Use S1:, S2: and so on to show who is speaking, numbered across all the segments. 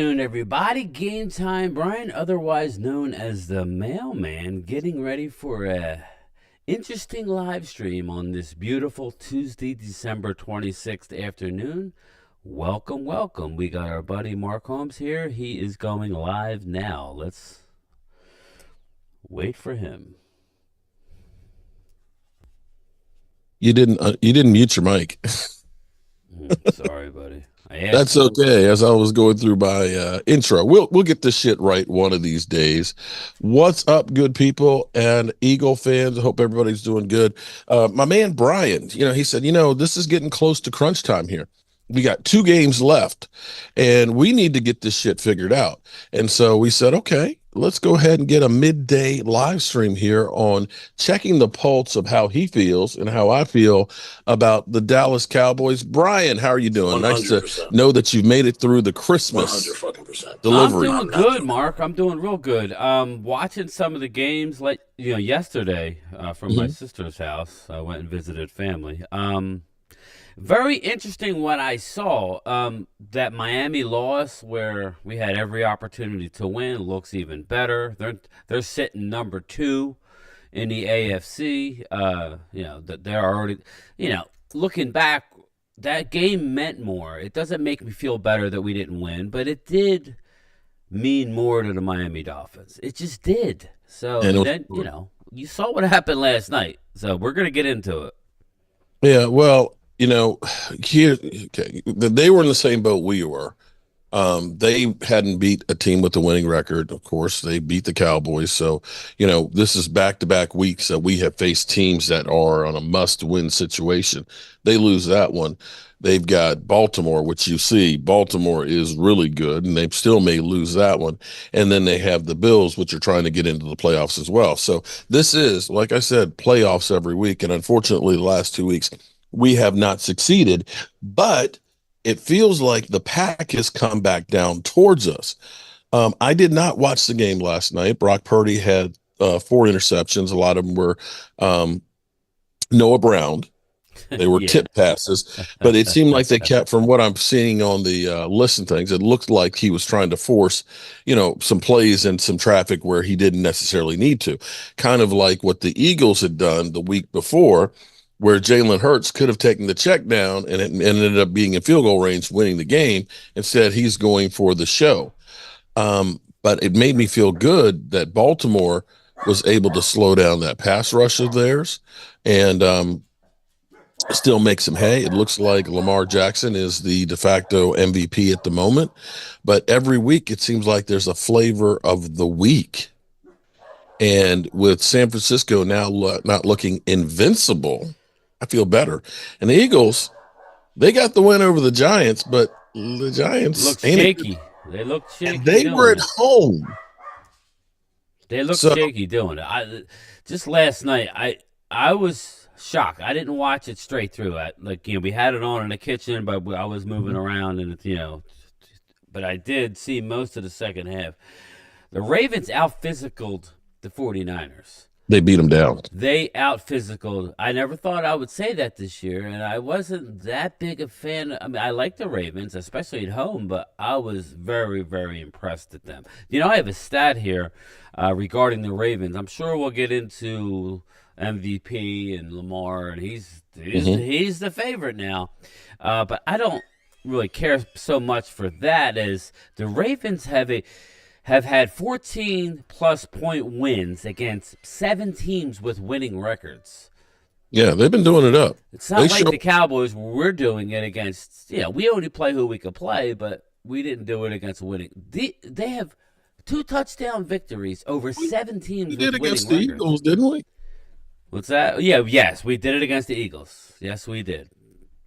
S1: afternoon, everybody. Game time. Brian, otherwise known as the Mailman, getting ready for a interesting live stream on this beautiful Tuesday, December 26th afternoon. Welcome, welcome. We got our buddy Mark Holmes here. He is going live now. Let's wait for him.
S2: You didn't mute your mic.
S1: Sorry, buddy.
S2: That's okay. As I was going through my intro, we'll get this shit right one of these days. What's up, good people and Eagle fans? I hope everybody's doing good. My man Brian, he said, this is getting close to crunch time here. We got 2 games left, and we need to get this shit figured out. And so we said, okay, let's go ahead and get a midday live stream here on checking the pulse of how he feels and how I feel about the Dallas Cowboys. Brian, how are you doing?
S3: 100%.
S2: Nice to know that you've made it through the Christmas
S3: 100%
S2: delivery.
S1: I'm doing good, Mark. I'm doing real good. Watching some of the games, like yesterday from my sister's house. I went and visited family. Very interesting what I saw. That Miami loss, where we had every opportunity to win, looks even better. They're sitting number 2 in the AFC. That they're already. Looking back, that game meant more. It doesn't make me feel better that we didn't win, but it did mean more to the Miami Dolphins. It just did. So then you saw what happened last night. So we're gonna get into it.
S2: Yeah, well, they were in the same boat we were. They hadn't beat a team with a winning record. Of course, they beat the Cowboys. So, this is back-to-back weeks that we have faced teams that are on a must-win situation. They lose that one. They've got Baltimore, which you see, Baltimore is really good, and they still may lose that one. And then they have the Bills, which are trying to get into the playoffs as well. So this is, like I said, playoffs every week. And unfortunately, the last 2 weeks, we have not succeeded, but it feels like the pack has come back down towards us. I did not watch the game last night. Brock Purdy had 4 interceptions. A lot of them were Noah Brown. They were tip passes, but it seemed like they kept, from what I'm seeing on the list and things, it looked like he was trying to force, some plays and some traffic where he didn't necessarily need to. Kind of like what the Eagles had done the week before, where Jalen Hurts could have taken the check down and it ended up being in field goal range, winning the game. Instead, he's going for the show. But it made me feel good that Baltimore was able to slow down that pass rush of theirs and still make some hay. It looks like Lamar Jackson is the de facto MVP at the moment. But every week, it seems like there's a flavor of the week. And with San Francisco now not looking invincible, I feel better. And the Eagles, they got the win over the Giants, but the Giants
S1: look shaky. They look shaky.
S2: They were at home.
S1: They look shaky doing it. Just last night, I was shocked. I didn't watch it straight through. We had it on in the kitchen, but I was moving around, and but I did see most of the second half. The Ravens out-physicaled the 49ers.
S2: They beat them down.
S1: They out-physicaled. I never thought I would say that this year, and I wasn't that big a fan. I mean, I like the Ravens, especially at home, but I was very, very impressed at them. I have a stat here regarding the Ravens. I'm sure we'll get into MVP and Lamar, and he's the favorite now. But I don't really care so much for that, as the Ravens have had 14-plus point wins against 7 teams with winning records.
S2: Yeah, they've been doing it up.
S1: It's not like the Cowboys, we're doing it against, we only play who we could play, but we didn't do it against winning. They have 2 touchdown victories over 7 teams with winning records. We did against the
S2: Eagles, didn't we?
S1: What's that? Yes, we did it against the Eagles. Yes, we did.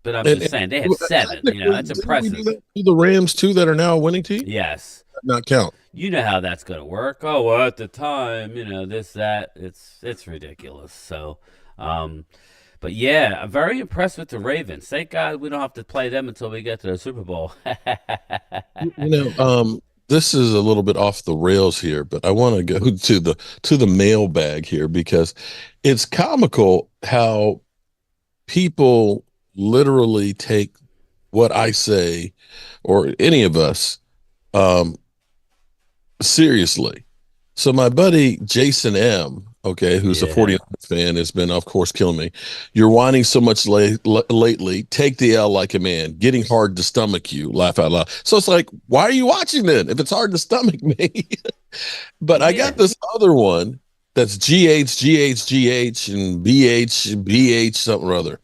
S1: But I'm just saying, they have 7. That's impressive.
S2: We do that to the Rams, too, that are now a winning team?
S1: Yes.
S2: Not count.
S1: You know how that's going to work. Oh, well, at the time, this, that, it's ridiculous. So, but yeah, I'm very impressed with the Ravens. Thank God we don't have to play them until we get to the Super Bowl.
S2: This is a little bit off the rails here, but I want to go to the mailbag here, because it's comical how people literally take what I say, or any of us, Um, seriously. So my buddy Jason M, okay, who's a
S1: Yeah.
S2: 49ers fan, has been, of course, killing me. You're whining so much lately. Take the L like a man. Getting hard to stomach you. Laugh out loud. So it's like, why are you watching then if it's hard to stomach me? But I got
S1: Yeah.
S2: this other one that's GH and BH something or other.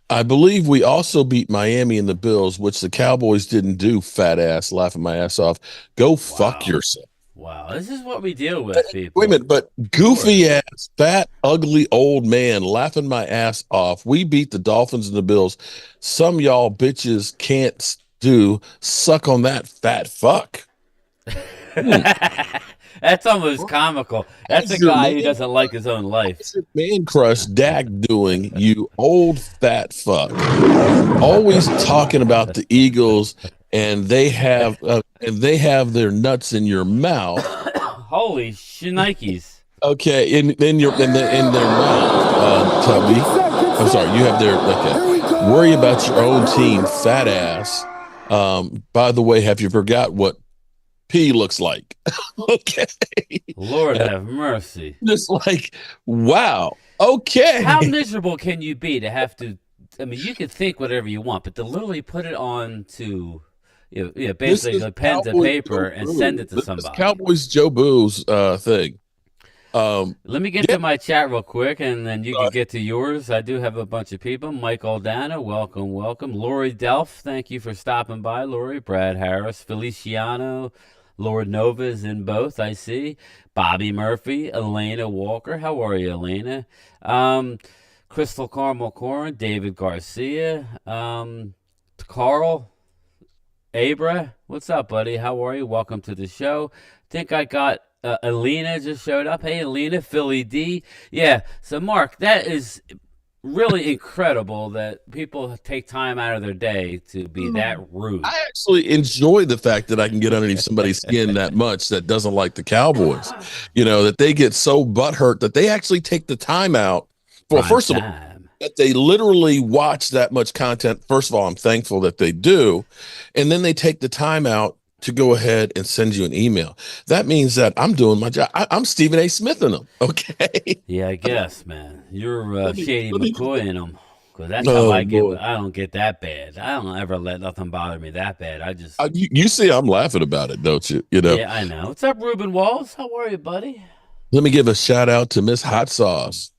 S2: I believe we also beat Miami and the Bills, which the Cowboys didn't do, fat ass, laughing my ass off. Go fuck
S1: Wow.
S2: yourself.
S1: Wow. This is what we deal with,
S2: Wait a
S1: people.
S2: minute, but
S1: Lord.
S2: goofy ass, fat, ugly old man laughing my ass off. We beat the Dolphins and the Bills. Some y'all bitches can't do. Suck on that fat fuck. Hmm.
S1: That's almost comical. That's a
S2: How's your
S1: guy
S2: man?
S1: who doesn't like his own life.
S2: How's your man crush Dak doing? You old fat fuck. Always talking about the Eagles, and they have their nuts in your mouth.
S1: Holy shnikes.
S2: Okay, in your in their mouth, Tubby. I'm sorry, you have their okay. Worry about your own team, fat ass. By the way, have you forgot what P looks like? Okay,
S1: Lord have mercy.
S2: just like wow.
S1: How
S2: Okay,
S1: miserable can you be to have to? I mean, you can think whatever you want, but to literally put it on to,
S2: this
S1: basically
S2: is
S1: the pen to
S2: Cowboys
S1: paper
S2: Joe
S1: and send
S2: Boo.
S1: it to
S2: This is
S1: somebody.
S2: Cowboys Joe Boo's thing.
S1: Let me get
S2: Yeah,
S1: to my chat real quick, and then you can get to yours. I do have a bunch of people. Mike Aldana, welcome, welcome. Lori Delph, thank you for stopping by, Lori. Brad Harris, Feliciano, Lord Nova is in both, I see. Bobby Murphy, Elena Walker. How are you, Elena? Um, Crystal Carmel Corn, David Garcia, Carl, Abra, what's up, buddy? How are you? Welcome to the show. Think I got Alina just showed up. Hey, Alina, Philly D. Yeah. So, Mark, that is really incredible that people take time out of their day to be that rude.
S2: I actually enjoy the fact that I can get underneath somebody's skin that much that doesn't like the Cowboys. You know, that they get so butthurt that they actually take the time out. Well,
S1: Prime
S2: first of all,
S1: time.
S2: that they literally watch that much content. First of all, I'm thankful that they do. And then they take the time out to go ahead and send you an email. That means that I'm doing my job. I'm Stephen A. Smith in them. Okay.
S1: Yeah, I guess, man. You're Shady
S2: Let me,
S1: McCoy in them. Because that's how
S2: oh
S1: I get.
S2: boy.
S1: I don't get that bad. I don't ever let nothing bother me that bad. I just,
S2: You see, I'm laughing about it, don't you? You know,
S1: yeah, I know. What's up, Ruben Walls? How are you, buddy?
S2: let me give a shout out to Miss Hot Sauce.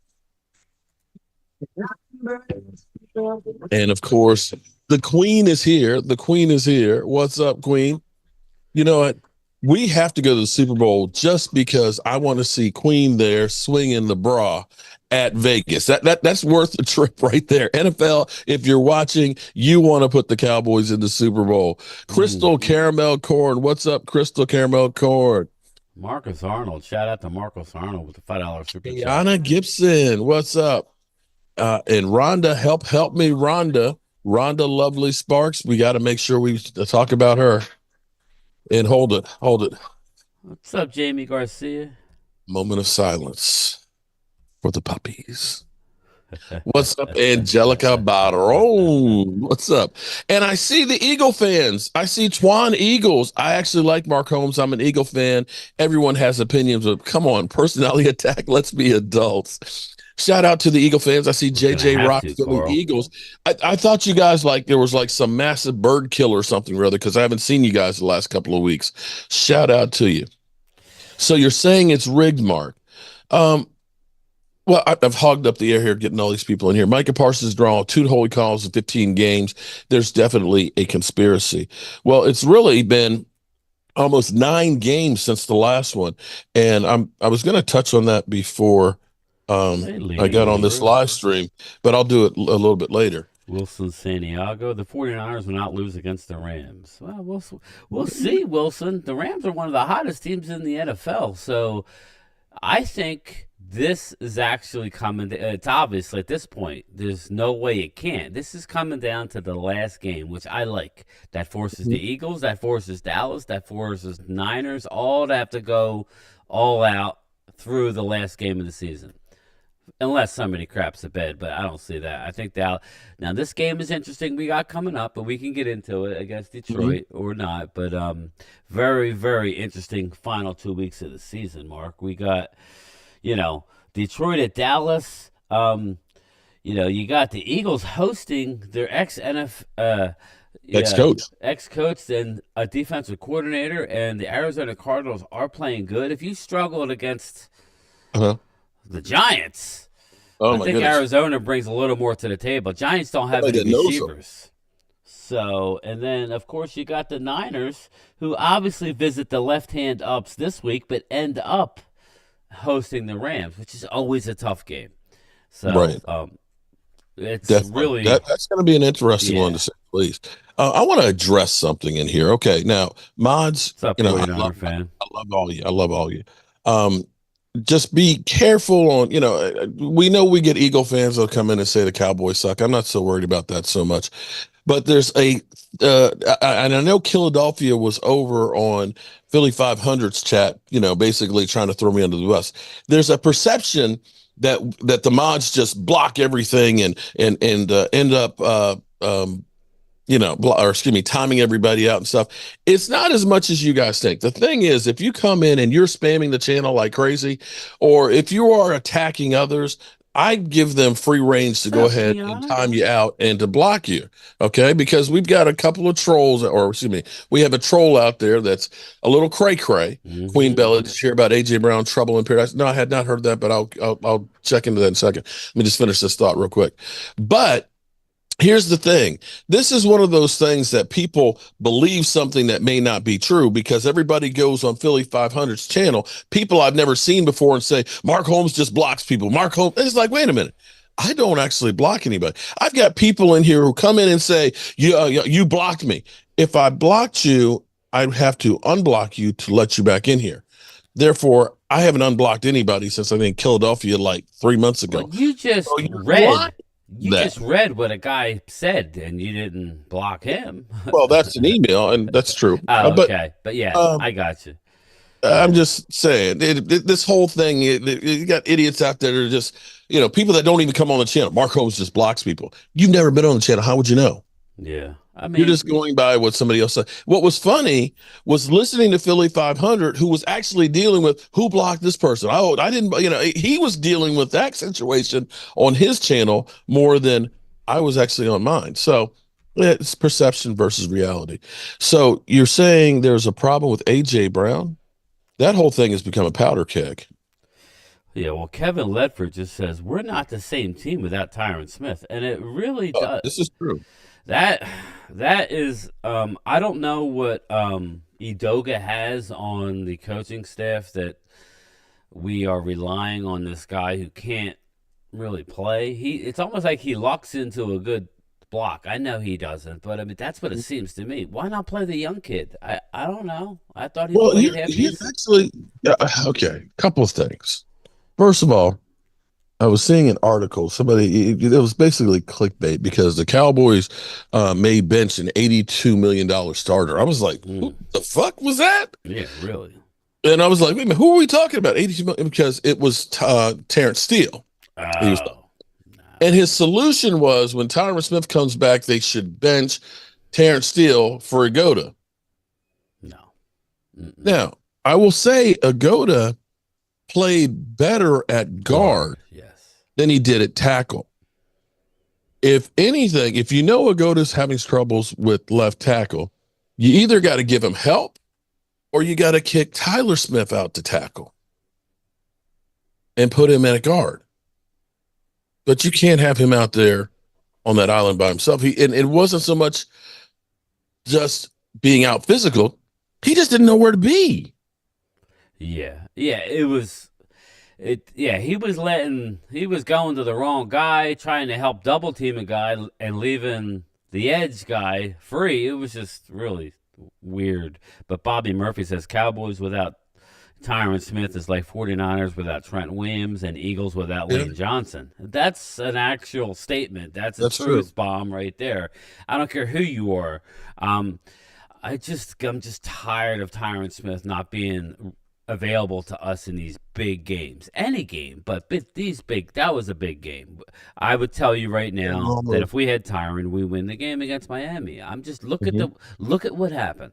S2: And of course, the queen is here. The queen is here. What's up, queen? You know what? We have to go to the Super Bowl just because I want to see Queen there swinging the bra at Vegas. That's worth the trip right there. NFL, if you're watching, you want to put the Cowboys in the Super Bowl. Crystal
S1: Hmm.
S2: Caramel Corn. What's up, Crystal Caramel Corn?
S1: Marcus Arnold. Shout out to Marcus Arnold with the $5 super chat.
S2: Kiana Gibson. What's up? And Rhonda, help me, Rhonda. Rhonda Lovely Sparks. We got to make sure we talk about her. And hold it.
S1: What's up, Jamie Garcia?
S2: Moment of silence for the puppies. What's up, Angelica Barone? What's up? And I see the Eagle fans. I see Twan Eagles. I actually like Mark Holmes. I'm an Eagle fan. Everyone has opinions, but come on, personality attack. Let's be adults. Shout out to the Eagle fans. I see
S1: We're gonna
S2: JJ
S1: have
S2: Rock
S1: to,
S2: Philly
S1: Carl.
S2: Eagles. I thought you guys like there was like some massive bird kill or something or other because I haven't seen you guys the last couple of weeks. Shout out to you. So you're saying it's rigged, Mark. Um, well, I've hogged up the air here, getting all these people in here. Micah Parsons drawn two holy calls in 15 games. There's definitely a conspiracy. Well, it's really been almost 9 games since the last one, and I was going to touch on that before
S1: Hey,
S2: I
S1: Lena
S2: got on this
S1: Weaver.
S2: live stream, but I'll do it a little bit later.
S1: Wilson Santiago. The 49ers will not lose against the Rams. Well, we'll see, Wilson. The Rams are one of the hottest teams in the NFL. So I think this is actually coming. It's obvious at this point. There's no way it can't. This is coming down to the last game, which I like. That forces the Eagles. That forces Dallas. That forces Niners. All to have to go all out through the last game of the season. unless somebody craps the bed, but I don't see that. I think that now this game is interesting. We got coming up, but we can get into it against
S2: Mhm.
S1: Detroit or not. But very very interesting final 2 weeks of the season. Mark, we got you know Detroit at Dallas. You got the Eagles hosting their ex NF yeah,
S2: Ex-coach.
S1: ex coach and a defensive coordinator, and the Arizona Cardinals are playing good. If you struggled against
S2: Uh-huh.
S1: the Giants,
S2: Oh
S1: I
S2: my
S1: think
S2: goodness.
S1: Arizona brings a little more to the table. Giants don't have
S2: Somebody
S1: any
S2: that knows them.
S1: receivers. So, and then of course you got the Niners, who obviously visit the left hand ups this week, but end up hosting the Rams, which is always a tough game. So,
S2: Right.
S1: it's
S2: Definitely.
S1: really,
S2: That's going to be an interesting one to
S1: yeah.
S2: say the least. I want to address something in here. Okay. Now, mods,
S1: What's up,
S2: you know,
S1: 49er fan?
S2: I love all you. I love all you. Um, just be careful on, we know we get Eagle fans that'll come in and say the Cowboys suck. I'm not so worried about that so much. But there's and I know Philadelphia was over on Philly 500's chat, basically trying to throw me under the bus. There's a perception that the mods just block everything and end up or excuse me, timing everybody out and stuff. It's not as much as you guys think. The thing is, if you come in and you're spamming the channel like crazy, or if you are attacking others, I give them free range to
S1: What's
S2: go
S1: up,
S2: ahead and
S1: Kiana?
S2: time you out and to block you. Okay. Because we've got a couple of trolls, or excuse me, we have a troll out there that's a little cray cray. Queen
S1: Mm-hmm.
S2: Bella, did you hear about AJ Brown trouble in paradise? No, I had not heard that, but I'll check into that in a second. Let me just finish this thought real quick. But here's the thing. This is one of those things that people believe something that may not be true because everybody goes on Philly 500's channel, people I've never seen before, and say, Mark Holmes just blocks people. Mark Holmes. It's like, wait a minute. I don't actually block anybody. I've got people in here who come in and say, you blocked me. If I blocked you, I'd have to unblock you to let you back in here. Therefore, I haven't unblocked anybody since I think Philadelphia like 3 months
S1: Well,
S2: ago.
S1: you
S2: So
S1: just
S2: you're lying
S1: read. You
S2: that.
S1: just read what a guy said, and you didn't block him.
S2: Well, that's an email, and that's true.
S1: Oh,
S2: But
S1: okay. But yeah,
S2: um,
S1: I got you.
S2: I'm
S1: Yeah.
S2: just saying, this whole thing, you got idiots out there that are just, people that don't even come on the channel. Mark Holmes just blocks people. You've never been on the channel. How would you know?
S1: Yeah. I
S2: You're just
S1: mean,
S2: going by what somebody else said. What was funny was listening to Philly 500, who was actually dealing with who blocked this person. Oh, I didn't, he was dealing with that situation on his channel more than I was actually on mine. So yeah, it's perception versus reality. So you're saying there's a problem with AJ Brown? That whole thing has become a powder keg.
S1: yeah, well, Kevin Ledford just says, we're not the same team without Tyron Smith. And it really does.
S2: This is true.
S1: That that is I don't know what Edoga has on the coaching staff that we are relying on this guy who can't really play. It's almost like he locks into a good block. I know he doesn't, but I mean that's what it seems to me. Why not play the young kid? I don't know. I thought he
S2: Well,
S1: played half
S2: here's
S1: decent.
S2: actually, yeah, okay, couple of things. First of all, I was seeing an article. It was basically clickbait because the Cowboys may bench an $82 million starter. I was like, who
S1: Mm,
S2: the fuck was that?
S1: yeah, really.
S2: And I was like, wait a minute, who are we talking about? 82 million because it was Terrence Steele. He was,
S1: Oh
S2: and
S1: no,
S2: his solution was when Tyron Smith comes back, they should bench Terrence Steele for Agoda.
S1: no. Mm-mm.
S2: Now, I will say Agoda played better at
S1: Guard,
S2: guard
S1: yes.
S2: than he did at tackle. If anything, if you know Agoda's having troubles with left tackle, you either got to give him help or you got to kick Tyler Smith out to tackle and put him in a guard. But you can't have him out there on that island by himself. And it wasn't so much just being out physical, he just didn't know where to be.
S1: Yeah, yeah. It was yeah, he was going to the wrong guy, trying to help double team a guy and leaving the edge guy free. It was just really weird. But Bobby Murphy says Cowboys without Tyron Smith is like 49ers without Trent Williams and Eagles without
S2: Yeah,
S1: Lane Johnson. That's an actual statement. That's a
S2: that's true.
S1: truth bomb right there. I don't care who you are. Um, I'm just tired of Tyron Smith not being available to us in these big games. Any game, but these big, that was a big game. I would tell you right now that if we had Tyron, we win the game against Miami. I'm just
S2: Mhm.
S1: look at what happened.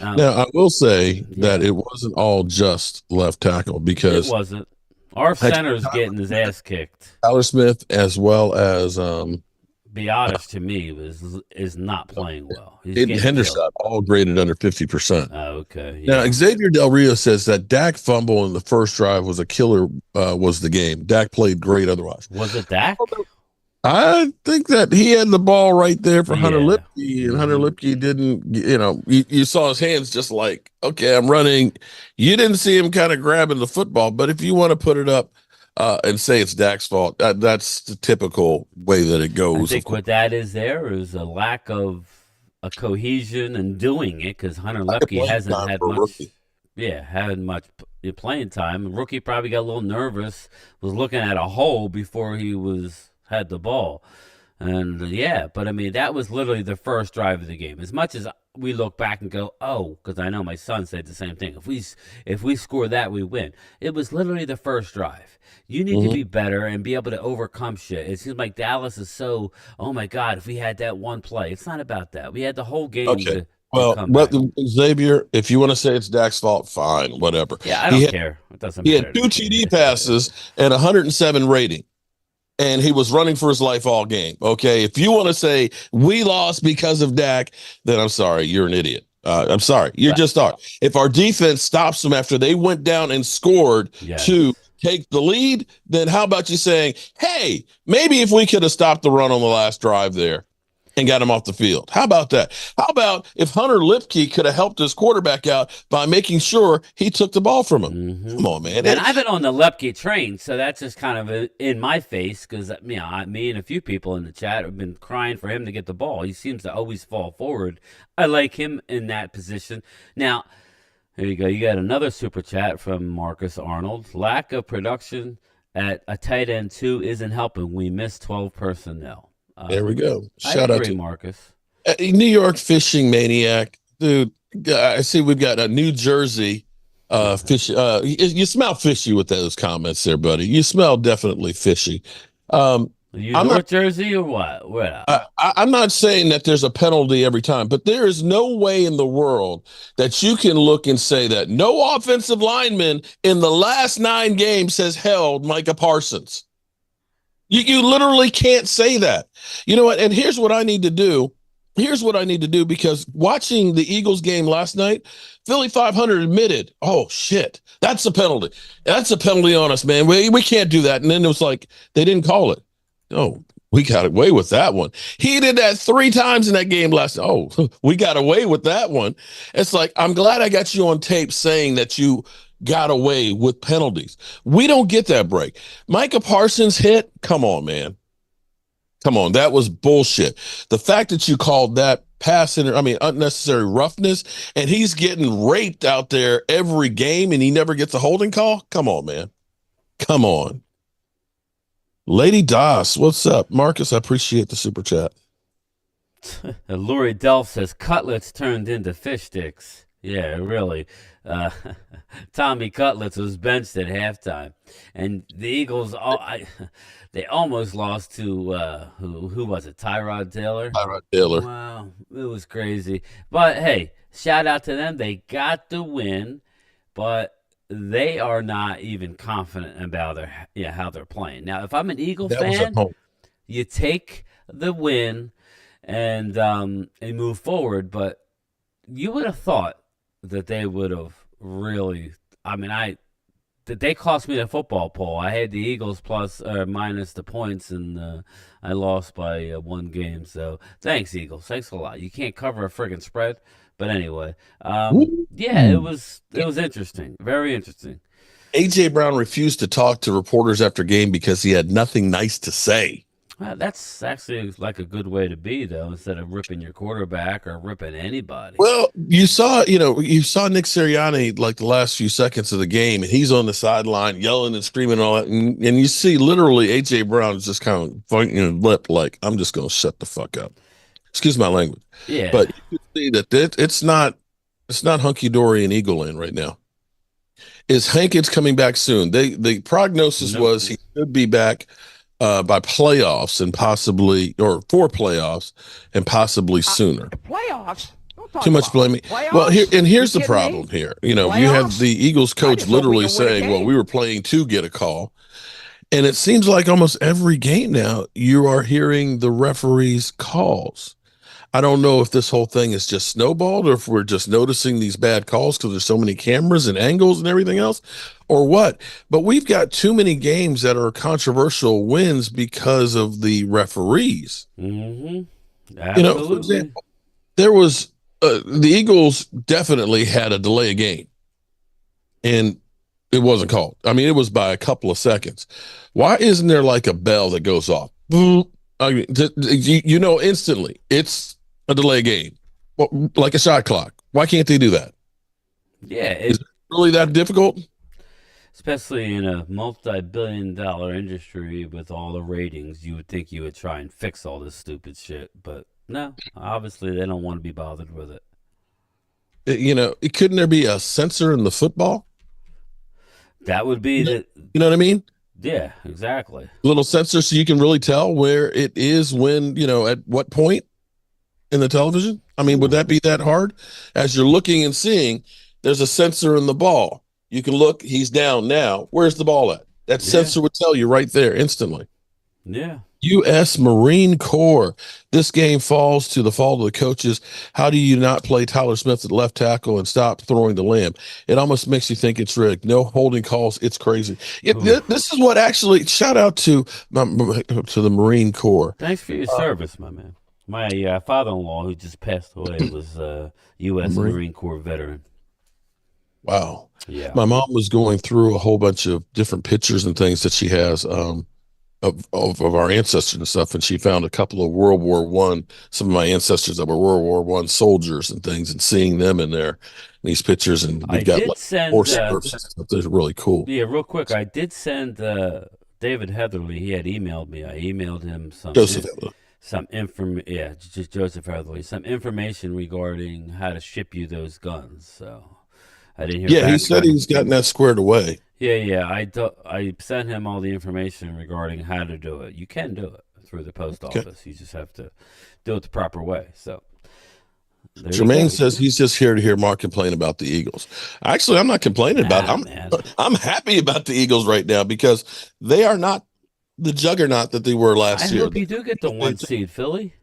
S1: Um,
S2: Now, I will say that
S1: yeah,
S2: it wasn't all just left tackle
S1: it
S2: because
S1: wasn't. Our
S2: had
S1: center's getting his ass kicked.
S2: Tyler Smith as well as
S1: Be honest, to me, was is not playing well. He's
S2: Aiden
S1: getting killed.
S2: Hendershot all graded under 50%.
S1: Okay,
S2: Now,
S1: yeah.
S2: Xavier Del Rio says that Dak fumble in the first drive was a killer, was the game. Dak played great otherwise.
S1: Was it Dak?
S2: I think that he had the ball right there for Hunter
S1: Yeah.
S2: Lipke, and Hunter
S1: Hmm.
S2: Lipke didn't, you saw his hands just like, okay, I'm running. You didn't see him kind of grabbing the football, but if you want to put it up and say it's Dak's fault, that's the typical way that it
S1: I
S2: goes, of
S1: think
S2: course.
S1: what that is there is a lack of a cohesion and doing it because Hunter
S2: High
S1: Lepke
S2: playing
S1: hasn't
S2: time
S1: had
S2: for a
S1: much,
S2: rookie.
S1: yeah, had much playing time. Rookie probably got a little nervous, was looking at a hole before he was had the ball. And yeah, but I mean, that was literally the first drive of the game. As much as we look back and go, oh, because I know my son said the same thing. If we score that, we win. It was literally the first drive. You need to
S2: Mhm.
S1: be better and be able to overcome shit. It seems like Dallas is so, oh my god, if we had that one play, it's not about that. We had the whole game
S2: Okay.
S1: to
S2: Well,
S1: come
S2: but
S1: back.
S2: Xavier, if you want to say it's Dak's fault, fine, whatever.
S1: Yeah, I
S2: He
S1: don't
S2: had
S1: care. It doesn't
S2: he had
S1: matter to
S2: two
S1: me.
S2: TD passes and 107 rating, and he was running for his life all game. Okay, if you want to say we lost because of Dak, then I'm sorry, you're an idiot. I'm sorry, you
S1: But
S2: just are. If our defense stops them after they went down and scored to
S1: yes.
S2: take the lead, then how about you saying, hey, maybe if we could have stopped the run on the last drive there and got him off the field? How about that? How about if Hunter Lipke could have helped his quarterback out by making sure he took the ball from him?
S1: Hmm.
S2: Come on, man.
S1: And I've been on the Lepke train, so that's just kind of in my face because me and a few people in the chat have been crying for him to get the ball. He seems to always fall forward. I like him in that position. Now, here you go. You got another super chat from Marcus Arnold. Lack of production at a tight end two isn't helping. We miss 12 personnel.
S2: There we go.
S1: I
S2: Shout out
S1: agree,
S2: to
S1: Marcus.
S2: New York fishing maniac, dude. I see we've got a New Jersey fish. You smell fishy with those comments there, buddy. You smell definitely fishy. Um,
S1: Are you
S2: I'm not.
S1: North Jersey or what? What?
S2: I'm not saying that there's a penalty every time, but there is no way in the world that you can look and say that no offensive lineman in the last 9 games has held Micah Parsons. You literally can't say that. You know what? And here's what I need to do. Here's what I need to do because watching the Eagles game last night, Philly 500 admitted, oh shit, that's a penalty. That's a penalty on us, man. We can't do that. And then it was like they didn't call it. Oh, we got away with that one. He did that 3 times in that game last night. Oh, we got away with that one. It's like I'm glad I got you on tape saying that you got away with penalties. We don't get that break. Micah Parsons hit, come on, man. Come on, that was bullshit. The fact that you called that unnecessary roughness, and he's getting raped out there every game and he never gets a holding call. Come on, man. Come on. Lady Das, what's up? Marcus, I appreciate the super chat.
S1: Lori Delph says cutlets turned into fish sticks. Yeah, really. Uh, Tommy Cutlets was benched at halftime, and the Eagles. They almost lost to who was it? Tyrod Taylor.
S2: Tyrod Taylor.
S1: Wow, it was crazy. But hey, shout out to them. They got the win, but they are not even confident about how they're playing. Now, if I'm an Eagle
S2: That was at
S1: fan,
S2: home.
S1: you take the win and move forward. But you would have thought that they would have really. I mean, that they cost me the football poll. I had the Eagles plus or minus the points, and I lost by one game. So thanks, Eagles. Thanks a lot. You can't cover a friggin' spread, but anyway, yeah, it was interesting, very interesting.
S2: AJ Brown refused to talk to reporters after game because he had nothing nice to say.
S1: That's actually like a good way to be, though, instead of ripping your quarterback or ripping anybody.
S2: Well, you saw Nick Sirianni like the last few seconds of the game, and he's on the sideline yelling and screaming and all that, and you see literally AJ Brown is just kind of biting his lip, like I'm just gonna shut the fuck up. Excuse my language,
S1: Yeah,
S2: but you can see that it's not hunky dory in Eagle Land right now. is Hankins coming back soon. The prognosis
S1: Nope.
S2: was he should be back by playoffs and possibly or for playoffs and possibly sooner.
S3: Playoffs? Don't talk
S2: Too much
S3: about
S2: blaming. Well,
S3: playoffs. You
S2: here's the
S3: kidding me?
S2: problem here. You have
S3: Playoffs?
S2: the Eagles
S3: I
S2: coach
S3: just hope we
S2: literally
S3: can win a
S2: saying, "Well,
S3: game.
S2: we were playing to get a call." And it seems like almost every game now you are hearing the referees' calls. I don't know if this whole thing is just snowballed or if we're just noticing these bad calls because there's so many cameras and angles and everything else or what. But we've got too many games that are controversial wins because of the referees. For
S1: Absolutely.
S2: example, there was the Eagles definitely had a delay of game and it wasn't called. I mean, it was by a couple of seconds. Why isn't there like a bell that goes off? Boop. I mean, instantly it's a delay game, well, like a shot clock. Why can't they do that?
S1: Yeah,
S2: Is it really that difficult?
S1: especially in a multi-billion-dollar industry with all the ratings, you would think you would try and fix all this stupid shit, but no, obviously they don't want to be bothered with it.
S2: Couldn't there be a sensor in the football?
S1: That would be the
S2: You know what I mean?
S1: yeah, exactly.
S2: Little sensor so you can really tell where it is when, at what point in the television. I mean, would that be that hard? As you're looking and seeing, there's a sensor in the ball. You can look, he's down now. Where's the ball at? That
S1: Yeah,
S2: sensor would tell you right there instantly.
S1: yeah.
S2: U.S. Marine Corps. This game falls to the fault of the coaches. How do you not play Tyler Smith at left tackle and stop throwing the lamb? It almost makes you think it's rigged. No holding calls. It's crazy. This is what actually. Shout out to the Marine Corps.
S1: Thanks for your service, my man. My father-in-law, who just passed away, was a U.S. Marine Corps veteran.
S2: Wow.
S1: Yeah.
S2: My mom was going through a whole bunch of different pictures and things that she has of our ancestors and stuff, and she found a couple of World War One, some of my ancestors that were World War One soldiers and things, and seeing them in there, these pictures, and
S1: I
S2: we've got
S1: did
S2: like
S1: send,
S2: horse and stuff. They're really cool.
S1: yeah, real quick, I did send David Heatherly. He had emailed me. I emailed him
S2: Joseph,
S1: some inform yeah, just Joseph Heatherly, some information regarding how to ship you those guns. So I didn't hear
S2: yeah, he
S1: back
S2: said
S1: from
S2: he's gotten that squared away.
S1: yeah, yeah. I sent him all the information regarding how to do it. You can do it through the post
S2: Okay.
S1: office. You just have to do it the proper way. So there you
S2: Jermaine
S1: go.
S2: says he's just here to hear Mark complain about the Eagles. Actually, I'm not complaining about it.
S1: Nah, man.
S2: I'm happy about the Eagles right now because they are not the juggernaut that they were
S1: I
S2: last year.
S1: hope you do get the one seed, Philly.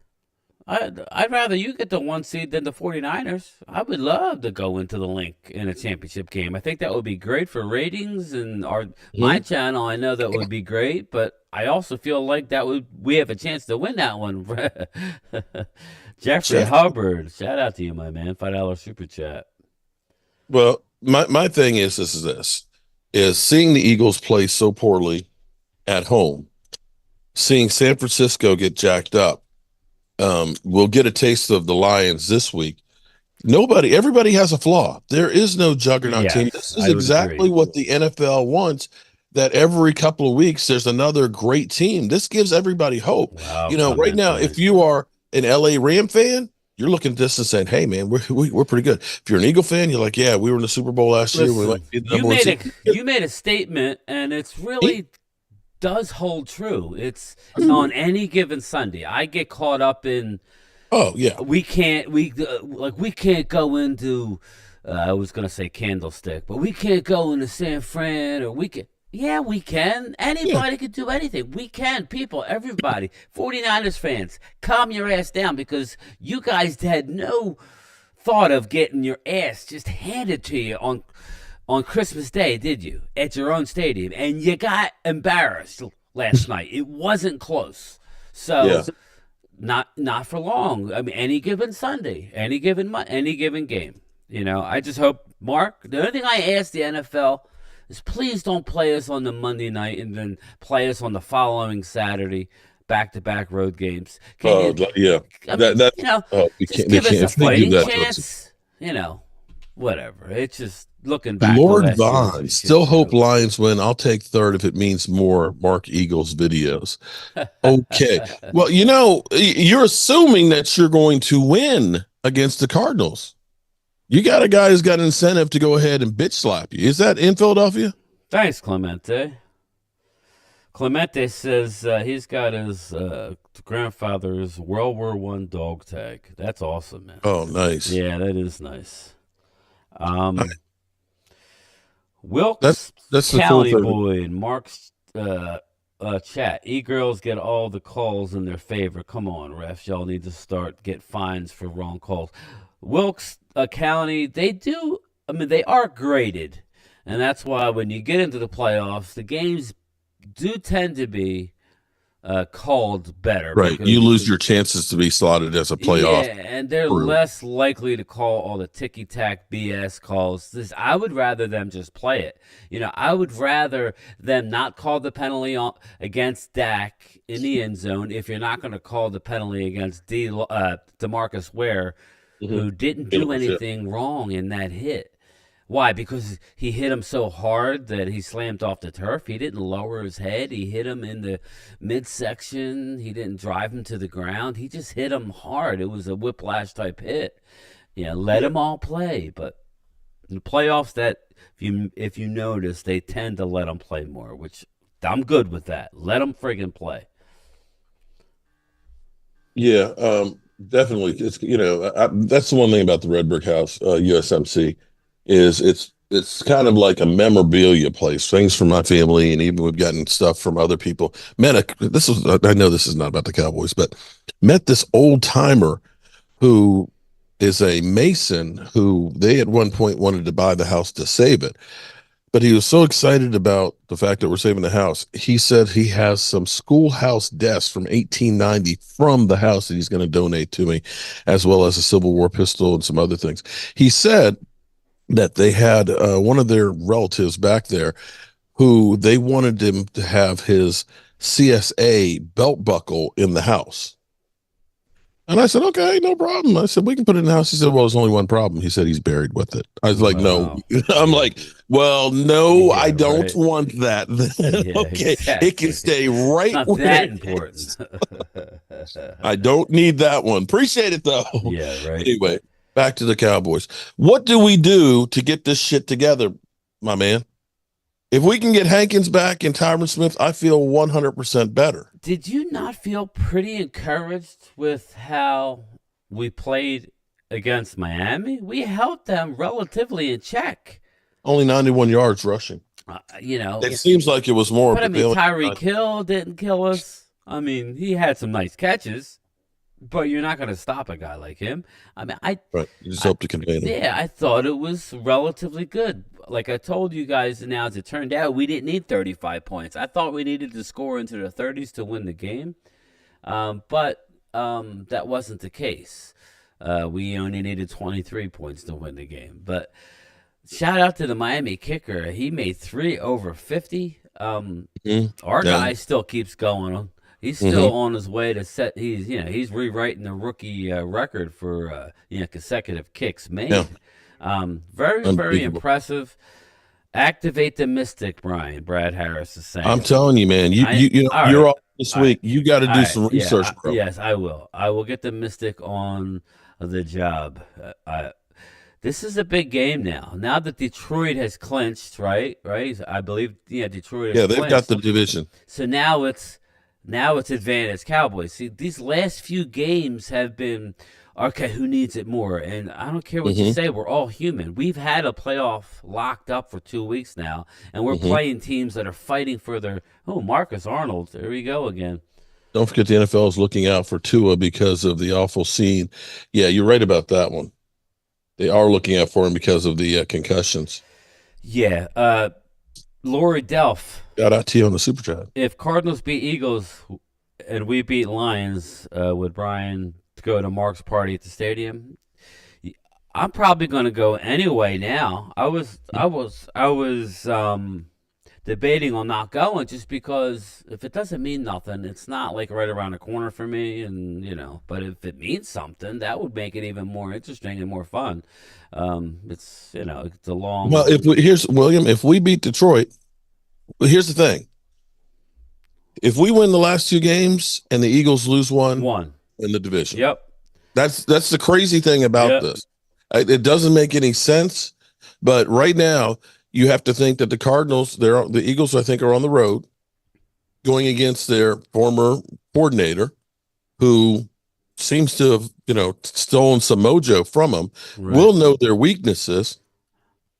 S1: I'd rather you get the one seed than the 49ers. I would love to go into the link in a championship game. I think that would be great for ratings and my
S2: Mhm.
S1: channel. I know that would be great, but I also feel like we have a chance to win that one. Jeffrey
S2: Jeff.
S1: Hubbard, shout out to you, my man. $5 super chat.
S2: Well, my thing is seeing the Eagles play so poorly at home, seeing San Francisco get jacked up. We'll get a taste of the Lions this week. Everybody has a flaw. There is no juggernaut team. This
S1: Yes,
S2: is
S1: I would
S2: exactly
S1: agree.
S2: what the NFL wants. That every couple of weeks there's another great team. This gives everybody hope.
S1: Wow,
S2: Right
S1: comment
S2: now,
S1: time.
S2: if you are an LA Ram fan, you're looking at this and saying, "Hey, man, we're pretty good." If you're an Eagle fan, you're like, "Yeah, we were in the Super Bowl last year. We
S1: Listen,
S2: might be the number one seed."
S1: you made a statement, and it's really does hold true. It's on any given Sunday. I get caught up in
S2: Oh yeah,
S1: we can't go into I was gonna say Candlestick, but we can't go into San Fran or we can. Yeah, we can.
S2: yeah.
S1: Anybody can do anything. We can. People, everybody. 49ers fans, calm your ass down because you guys had no thought of getting your ass just handed to you on Christmas Day, did you? At your own stadium. And you got embarrassed last night. It wasn't close.
S2: Yeah.
S1: So not for long. I mean, any given Sunday, any given game. I just hope Mark. The only thing I ask the NFL is please don't play us on the Monday night and then play us on the following Saturday, back-to-back road games.
S2: Oh yeah.
S1: I mean,
S2: That we
S1: just
S2: can't. They
S1: give us
S2: can't.
S1: a
S2: If they do
S1: fighting
S2: that,
S1: chance. Whatever. It's just looking back. the
S2: Lord
S1: last years,
S2: Vaughn,
S1: it's
S2: still
S1: just,
S2: hope Lions win. I'll take third if it means more Mark Eagles videos. Okay. Well, you're assuming that you're going to win against the Cardinals. You got a guy who's got an incentive to go ahead and bitch slap you. Is that in Philadelphia?
S1: Thanks, Clemente. Clemente says he's got his grandfather's World War One dog tag. That's awesome, man.
S2: Oh, nice.
S1: Yeah, that is nice.
S2: I-
S1: Um,
S2: That's
S1: Wilkes
S2: that's the cool
S1: County
S2: thing.
S1: boy and Mark's chat. E-girls get all the calls in their favor. Come on, refs. Y'all need to start get fines for wrong calls. Wilkes County, they do. I mean, they are graded, and that's why when you get into the playoffs, the games do tend to be called better
S2: Right. You
S1: because
S2: lose your chances to be slotted as a
S1: yeah,
S2: playoff
S1: and they're
S2: crew.
S1: less likely to call all the ticky tack BS calls. I would rather them just play it. I would rather them not call the penalty against Dak in the end zone if you're not going to call the penalty against Demarcus Ware,
S2: Mm-hmm.
S1: who didn't do anything wrong in that hit. Why? Because he hit him so hard that he slammed off the turf. He didn't lower his head. He hit him in the midsection. He didn't drive him to the ground. He just hit him hard. It was a whiplash type hit. Yeah, let
S2: Yeah.
S1: them all play. But in the playoffs, that if you notice, they tend to let them play more, which I'm good with that. Let them friggin' play.
S2: Yeah, definitely. That's the one thing about the Red Brick House, USMC, is it's kind of like a memorabilia place. Things from my family, and even we've gotten stuff from other people. I know this is not about the Cowboys, but met this old timer who is a Mason who they at one point wanted to buy the house to save it. But he was so excited about the fact that we're saving the house. He said he has some schoolhouse desks from 1890 from the house that he's going to donate to me, as well as a Civil War pistol and some other things. He said that they had one of their relatives back there who they wanted him to have his CSA belt buckle in the house. And I said, okay, no problem. I said, we can put it in the house. He said, well, there's only one problem. He said he's buried with it. I was like, no.
S1: Wow.
S2: I'm
S1: Yeah.
S2: like, well, no, I
S1: Yeah.
S2: don't
S1: Right.
S2: want that. Then
S1: Yeah.
S2: okay, it can
S1: Exactly.
S2: stay
S1: It's
S2: right
S1: not
S2: where
S1: that
S2: it
S1: important.
S2: is. I don't need that one. Appreciate it though.
S1: Yeah. Right.
S2: Anyway, back to the Cowboys. What do we do to get this shit together, my man? If we can get Hankins back and Tyron Smith, I feel 100% better.
S1: Did you not feel pretty encouraged with how we played against Miami? We held them relatively in check.
S2: Only 91 yards rushing.
S1: You know,
S2: It seems like it was more,
S1: but I
S2: but they
S1: mean,
S2: only
S1: Tyreek Hill didn't kill us. I mean, he had some nice catches, but you're not going to stop a guy like him. I mean,
S2: right. You just
S1: I,
S2: hope to contain them.
S1: yeah, I thought it was relatively good. Like I told you guys, now as it turned out, we didn't need 35 points. I thought we needed to score into the 30s to win the game, but that wasn't the case. We only needed 23 points to win the game. But shout out to the Miami kicker. He made 3 over 50. Our
S2: Yeah.
S1: guy still keeps going. He's
S2: hmm
S1: still on his way to set. He's rewriting the rookie record for consecutive kicks
S2: Yeah.
S1: made. Very
S2: Unbelievable.
S1: impressive. Activate the mystic, Brian. Brad Harris is
S2: I'm
S1: saying.
S2: telling you, man.
S1: All
S2: You're
S1: right,
S2: off this
S1: all right,
S2: week. You got to
S1: all
S2: do
S1: right.
S2: some
S1: Yeah,
S2: research, bro.
S1: yes, I will. I will get the mystic on the job. This is a big game now. Now that Detroit has clinched, right? Right. I believe, yeah, Detroit has
S2: Yeah, they've got
S1: clinched.
S2: the division.
S1: So now it's advantage Cowboys. See, these last few games have been okay. Who needs it more? And I don't care what you
S2: hmm
S1: say. We're all human. We've had a playoff locked up for 2 weeks now, and we're
S2: hmm
S1: playing teams that are fighting for their. Oh, Marcus Arnold. There we go again.
S2: Don't forget the NFL is looking out for Tua because of the awful scene. Yeah, you're right about that one. They are looking out for him because of the concussions.
S1: Yeah. Lori Delph.
S2: Shout out to you on the super chat.
S1: If Cardinals beat Eagles and we beat Lions, would Brian go to Mark's party at the stadium? I'm probably going to go anyway. Now, I was debating on not going just because if it doesn't mean nothing, it's not like right around the corner for me, and But if it means something, that would make it even more interesting and more fun. It's a
S2: Well,
S1: long
S2: here's William, if we beat Detroit, well, here's the thing. If we win the last two games and the Eagles lose one
S1: one.
S2: in the division,
S1: Yep.
S2: that's the crazy thing about
S1: Yep.
S2: this. It doesn't make any sense. But right now, you have to think that the Cardinals, the Eagles, I think, are on the road going against their former coordinator, who seems to have, stolen some mojo from them.
S1: Right.
S2: We'll know their weaknesses.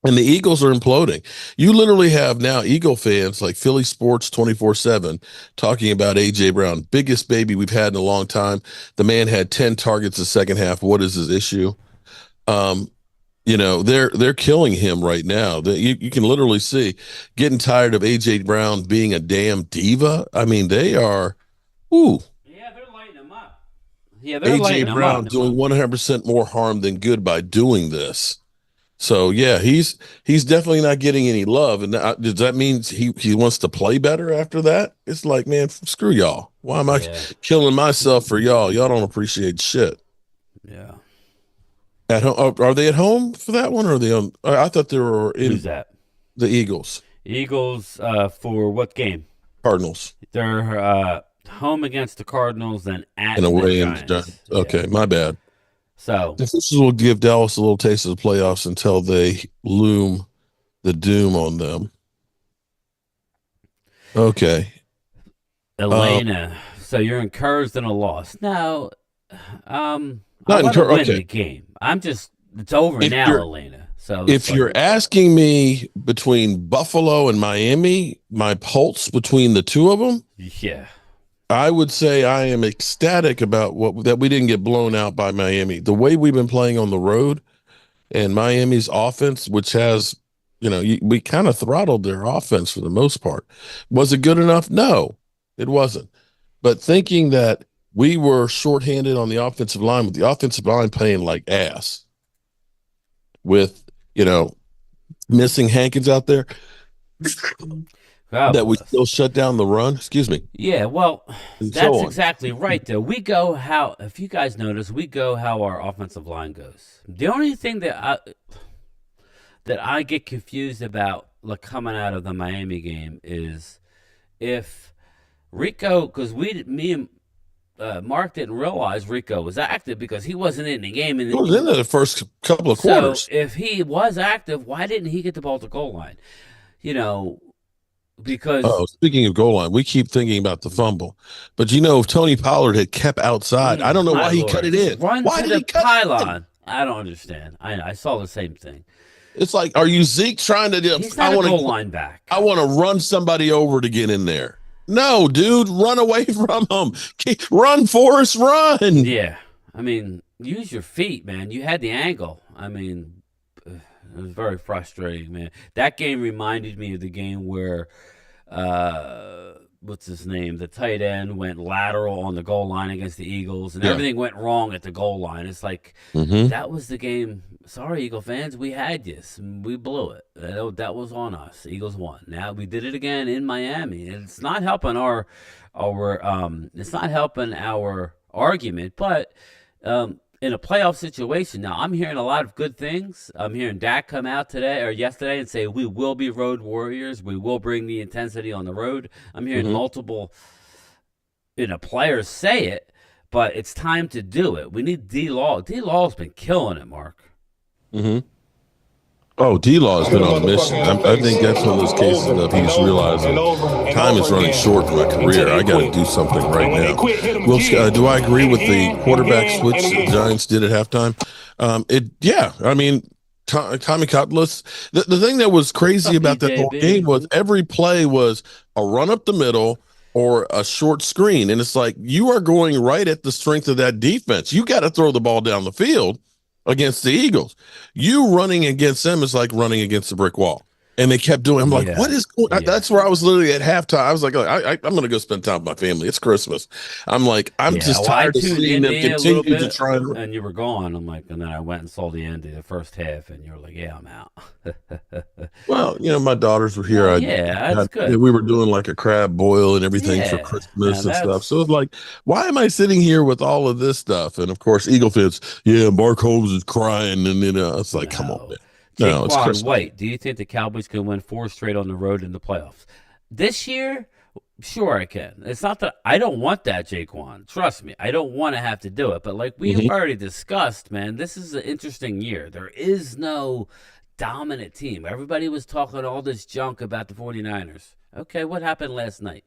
S2: And the Eagles are imploding. You literally have now Eagle fans like Philly Sports 24/7 talking about AJ Brown, biggest baby we've had in a long time. The man had 10 targets the second half. What is his issue? Um, they're killing him right now. You can literally see getting tired of AJ Brown being a damn diva. I mean, they are. Ooh,
S1: Yeah, they're lighting him up. Yeah, they're
S2: AJ
S1: lighting him
S2: Brown
S1: up.
S2: doing 100% more harm than good by doing this. So yeah, he's definitely not getting any love. And does that mean he wants to play better after that? It's like, man, screw y'all. Why am I
S1: Yeah.
S2: killing myself for y'all? Y'all don't appreciate shit.
S1: Yeah.
S2: At home, are they at home for that one, or are they on? I thought they were
S1: Who's
S2: in
S1: that?
S2: the Eagles,
S1: Eagles for what game?
S2: Cardinals,
S1: They're home against the Cardinals and at
S2: in a
S1: the
S2: way. And
S1: Giants. Yeah.
S2: okay, my bad.
S1: So
S2: This will give Dallas a little taste of the playoffs until they loom the doom on them. Okay. Um,
S1: Atlanta. So you're encouraged in a loss. Now, I
S2: not
S1: want to
S2: encouraged.
S1: win
S2: Okay.
S1: the game. It's over
S2: If
S1: now,
S2: you're
S1: Atlanta. So it's
S2: If
S1: like,
S2: you're asking me between Buffalo and Miami, my pulse between the two of them,
S1: yeah,
S2: I would say I am ecstatic about that we didn't get blown out by Miami. The way we've been playing on the road and Miami's offense, which has, we kind of throttled their offense for the most part. Was it good enough? No, it wasn't. But thinking that we were shorthanded on the offensive line, with the offensive line playing like ass, with, you know, missing Hankins out there,
S1: God
S2: that we
S1: bless.
S2: still shut down the run, excuse me,
S1: Yeah, well,
S2: and so
S1: that's
S2: on.
S1: exactly right. Though we go how, if you guys notice, we go how our offensive line goes. The only thing that I get confused about, like coming out of the Miami game, is if Rico, because me and Mark didn't realize Rico was active because he wasn't in the game.
S2: It was in the first couple of
S1: So
S2: quarters.
S1: if he was active, why didn't he get the ball at the goal line? You know,
S2: Oh,
S1: because
S2: speaking of goal line, we keep thinking about the fumble, but if Tony Pollard had kept outside, I don't know
S1: my
S2: why he cut
S1: lord,
S2: it
S1: just
S2: in.
S1: run
S2: Why
S1: to
S2: did
S1: the
S2: he cut it in?
S1: pylon. I don't understand. I saw the same thing.
S2: It's like, are you Zeke trying to do?
S1: He's not a goal line back.
S2: I want to run somebody over to get in there. No, dude, run away from him. Run, Forrest, run.
S1: Yeah, I mean, use your feet, man. You had the angle. I mean, it was very frustrating, man. That game reminded me of the game where what's his name? The tight end went lateral on the goal line against the Eagles, and
S2: Yeah.
S1: everything went wrong at the goal line. It's like
S2: Mm-hmm.
S1: that was the game. Sorry, Eagle fans, we had this. We blew it. That was on us. Eagles won. Now we did it again in Miami. It's not helping our it's not helping our argument, but in a playoff situation. Now, I'm hearing a lot of good things. I'm hearing Dak come out today or yesterday and say, we will be road warriors. We will bring the intensity on the road. I'm hearing
S2: Mm-hmm.
S1: multiple players say it, but it's time to do it. We need D Law. D Law's been killing it, Mark.
S2: Mm-hmm. Oh, D-Law has been on a mission. I think that's one of those cases of he's realizing time is running short in my career. I got to do something right now. Will, do I agree with the quarterback switch the Giants did at halftime? Yeah. I mean, Tommy Cutlass. The thing that was crazy about that whole game
S1: BJB.
S2: was every play was a run up the middle or a short screen, and it's like you are going right at the strength of that defense. You got to throw the ball down the field against the Eagles. You running against them is like running against a brick wall. And they kept doing. I'm like,
S1: Yeah.
S2: what is going?
S1: Yeah.
S2: That's where I was literally at halftime. I was like, I'm going to go spend time with my family. It's Christmas. I'm like, I'm just tired of seeing them continue to try
S1: and you were gone. I'm like, and then I went and saw the end of the first half, and you were like, yeah, I'm out.
S2: Well, my daughters were here.
S1: Yeah, that's good.
S2: We were doing like a crab boil and everything for
S1: Yeah.
S2: Christmas
S1: Now
S2: and stuff.
S1: that's
S2: So it's like, why am I sitting here with all of this stuff? And of course, Eagle fans, yeah, Mark Holmes is crying, and it's like, come on,
S1: no.
S2: man. No, it's
S1: Jaquan
S2: Christmas.
S1: White, do you think the Cowboys can win 4 straight on the road in the playoffs? This year, Sure, I can. It's not that I don't want that, Jaquan. Trust me, I don't want to have to do it. But like we've
S2: Hmm.
S1: already discussed, man, this is an interesting year. There is no dominant team. Everybody was talking all this junk about the 49ers. Okay, what happened last night?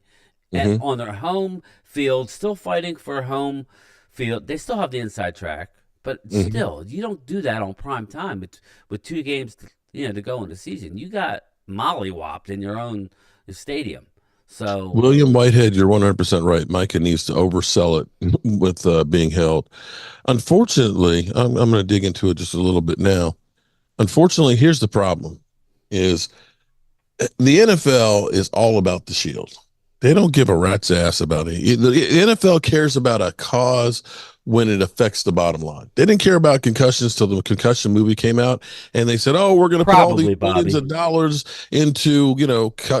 S1: And
S2: Hmm.
S1: on their home field, still fighting for home field. They still have the inside track, but
S2: Hmm.
S1: still, you don't do that on prime time with two games, to go in the season. You got mollywopped in your own stadium. So
S2: William Whitehead, you're 100% right. Micah needs to oversell it with being held. Unfortunately, I'm going to dig into it just a little bit now. Unfortunately, here's the problem: is the NFL is all about the shield. They don't give a rat's ass about it. The NFL cares about a cause when it affects the bottom line. They didn't care about concussions till the concussion movie came out, and they said, "Oh, we're going to put all these
S1: probably
S2: millions
S1: Bobby.
S2: of dollars into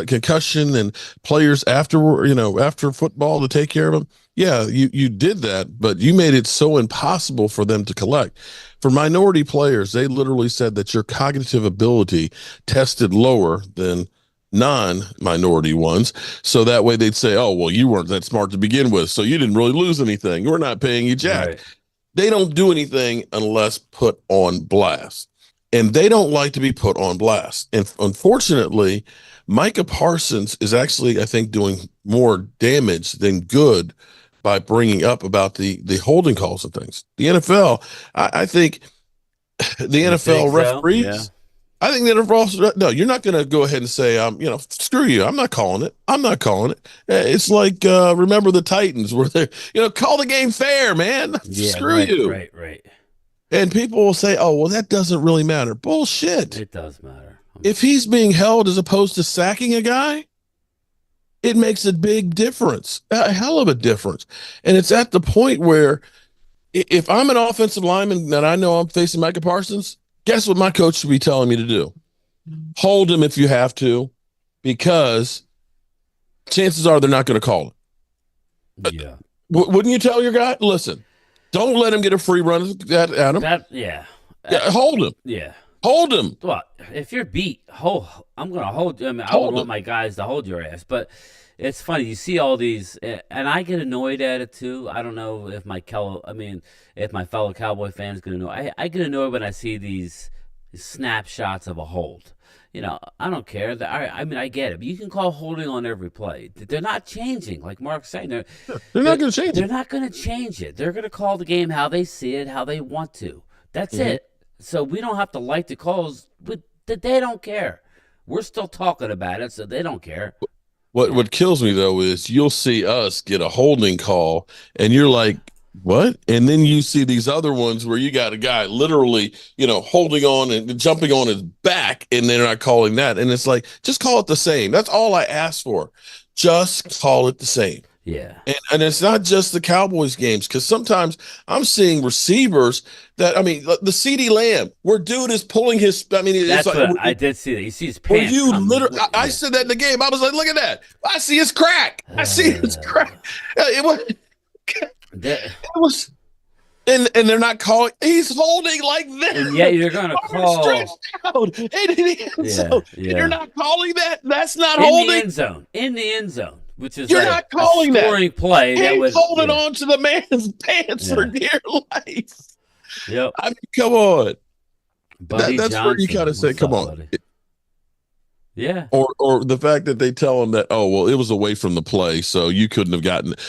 S2: concussion and players after after football to take care of them." Yeah, you did that, but you made it so impossible for them to collect. For minority players, they literally said that your cognitive ability tested lower than non-minority ones, so that way they'd say, oh well, you weren't that smart to begin with, so you didn't really lose anything, we're not paying you jack.
S1: Right.
S2: They don't do anything unless put on blast, and they don't like to be put on blast. And unfortunately, Micah Parsons is actually, I think, doing more damage than good by bringing up about the holding calls and things. The NFL, I think the
S1: You think
S2: NFL
S1: so? Yeah.
S2: referees, I think the NFL, no, you're not going to go ahead and say, screw you. I'm not calling it. I'm not calling it. It's like, remember the Titans where they're, call the game fair, man.
S1: Yeah.
S2: Screw
S1: Right.
S2: you.
S1: Right. Right.
S2: And people will say, oh, well, that doesn't really matter. Bullshit.
S1: It does matter.
S2: If he's being held as opposed to sacking a guy, it makes a big difference, a hell of a difference. And it's at the point where if I'm an offensive lineman and I know I'm facing Micah Parsons, guess what my coach should be telling me to do? Hold him if you have to, because chances are they're not going to call it.
S1: Yeah.
S2: Wouldn't you tell your guy, listen, don't let him get a free run at him.
S1: That. Yeah.
S2: Yeah, hold him.
S1: Yeah.
S2: Hold him.
S1: Well, if you're beat, I'm gonna hold. I mean, I would
S2: Hold
S1: want
S2: him.
S1: my guys to hold your ass, but it's funny. You see all these, and I get annoyed at it too. I don't know if if my fellow Cowboy fans get annoyed. I get annoyed when I see these snapshots of a hold. I don't care. I mean, I get it. But you can call holding on every play. They're not changing, like Mark's saying.
S2: They're not
S1: They're,
S2: going to change
S1: they're
S2: it.
S1: not going to change it. They're going to call the game how they see it, how they want to. That's
S2: Mm-hmm.
S1: it. So we don't have to like the calls. But they don't care. We're still talking about it, so they don't care. Yeah.
S2: What kills me though is you'll see us get a holding call and you're like, what? And then you see these other ones where you got a guy literally, holding on and jumping on his back, and they're not calling that. And it's like, just call it the same. That's all I ask for. Just call it the same.
S1: Yeah.
S2: And it's not just the Cowboys games, because sometimes I'm seeing receivers that, I mean, the CD Lamb, where dude is pulling his, I mean, it's
S1: That's
S2: like,
S1: what I did see. That you see his
S2: where
S1: pants
S2: you
S1: come.
S2: literally, I
S1: Yeah.
S2: said that in the game. I was like, look at that. I see his crack. I see his crack. It
S1: That-
S2: was, and they're not calling. He's holding like
S1: and
S2: this,
S1: yet you're gonna
S2: arms
S1: call.
S2: stretched out, and in the end
S1: Yeah.
S2: zone. And you're
S1: Yeah.
S2: not calling that. That's not
S1: In the
S2: holding.
S1: end zone. In the end zone, which is
S2: You're
S1: a
S2: not calling that.
S1: scoring play that
S2: He's
S1: would.
S2: holding
S1: Yeah.
S2: on to the man's pants for
S1: Yeah.
S2: dear life.
S1: Yep.
S2: I mean, come on.
S1: Buddy
S2: That's where you kind
S1: Johnson.
S2: of say,
S1: What's
S2: come
S1: up,
S2: on.
S1: buddy? Yeah.
S2: Or the fact that they tell him that, oh, well, it was away from the play, so you couldn't have gotten it.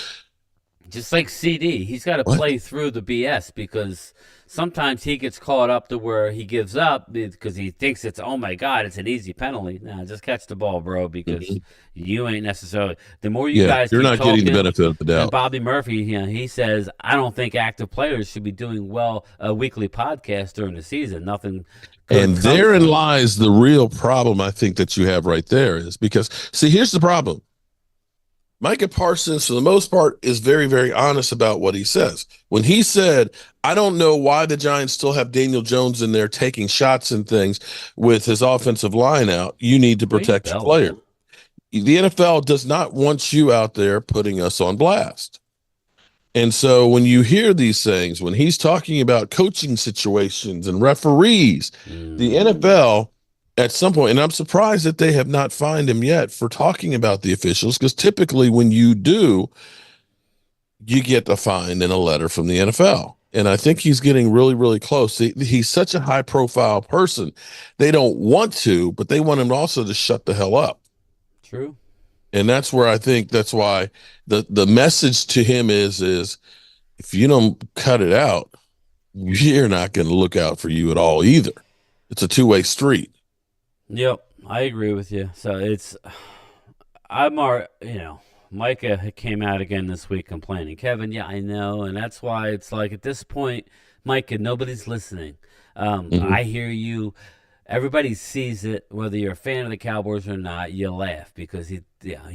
S1: Just like CD, he's got to
S2: What?
S1: play through the BS because sometimes he gets caught up to where he gives up because he thinks oh my God, it's an easy penalty. Nah, just catch the ball, bro, because you ain't necessarily. The more you
S2: Yeah,
S1: guys
S2: you're
S1: keep
S2: not getting the
S1: talking,
S2: benefit of the
S1: and
S2: doubt.
S1: Bobby Murphy, he says, I don't think active players should be doing well a weekly podcast during the season. Nothing good
S2: And
S1: comes
S2: therein
S1: from it.
S2: lies the real problem, I think, that you have right there is because, see, here's the problem. Micah Parsons, for the most part, is very, very honest about what he says. When he said, I don't know why the Giants still have Daniel Jones in there taking shots and things with his offensive line out, you need to
S1: What are you
S2: protect your
S1: belling?
S2: player. The NFL does not want you out there putting us on blast. And so when you hear these things, when he's talking about coaching situations and referees, the NFL at some point, and I'm surprised that they have not fined him yet for talking about the officials, because typically when you do, you get a fine and a letter from the NFL. And I think he's getting really, really close. He's such a high profile person. They don't want to, but they want him also to shut the hell up.
S1: True.
S2: And that's where I think that's why the message to him is if you don't cut it out, we're not going to look out for you at all either. It's a two-way street.
S1: Yep, I agree with you. So Micah came out again this week complaining. Kevin, yeah, I know, and that's why it's like at this point, Micah, nobody's listening.
S2: Mhm.
S1: I hear you. Everybody sees it, whether you're a fan of the Cowboys or not. You laugh because he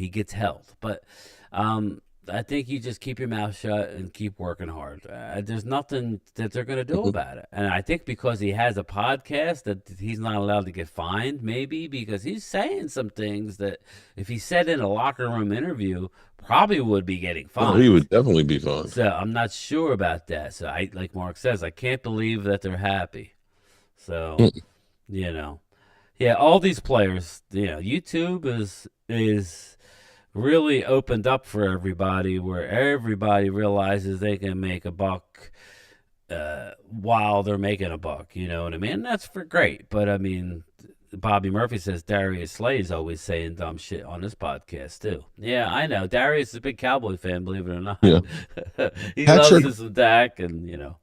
S1: gets held, but um, I think you just keep your mouth shut and keep working hard. There's nothing that they're going to do
S2: Mhm.
S1: about it, and I think because he has a podcast that he's not allowed to get fined, maybe because he's saying some things that if he said in a locker room interview, probably would be getting
S2: Oh, he
S1: fined.
S2: would definitely be fine.
S1: So I'm not sure about that. So like Mark says, I can't believe that they're happy. So
S2: Mm.
S1: you know. Yeah, all these players, YouTube is really opened up for everybody where everybody realizes they can make a buck while they're making a buck, you know what I mean? That's for great. But I mean, Bobby Murphy says Darius Slay is always saying dumb shit on this podcast too. Yeah, I know. Darius is a big Cowboy fan, believe it or not.
S2: Yeah.
S1: He loves
S2: Patrick
S1: this Dak and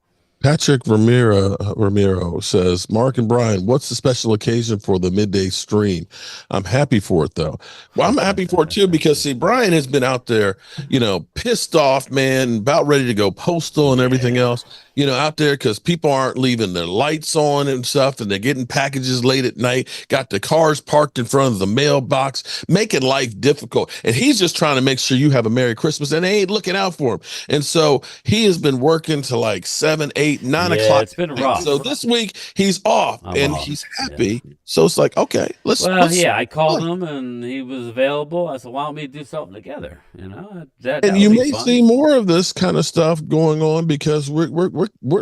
S2: Patrick Ramiro says, Mark and Brian, what's the special occasion for the midday stream? I'm happy for it though. Well, I'm happy for it too because see, Brian has been out there, pissed off, man, about ready to go postal and everything
S1: yeah.
S2: else, out there because people aren't leaving their lights on and stuff, and they're getting packages late at night, got the cars parked in front of the mailbox, making life difficult. And he's just trying to make sure you have a Merry Christmas, and they ain't looking out for him. And so he has been working to like 7, 8, 9
S1: Yeah,
S2: o'clock
S1: it's been
S2: at night. So
S1: rough.
S2: this week he's off
S1: I'm
S2: and
S1: off.
S2: he's
S1: Yeah.
S2: happy. So it's like, okay, let's
S1: Well,
S2: let's
S1: yeah, I called him and he was available. I said, "Why don't we do something together?" That
S2: and
S1: would
S2: you
S1: be
S2: may see
S1: fun.
S2: more of this kind of stuff going on because we're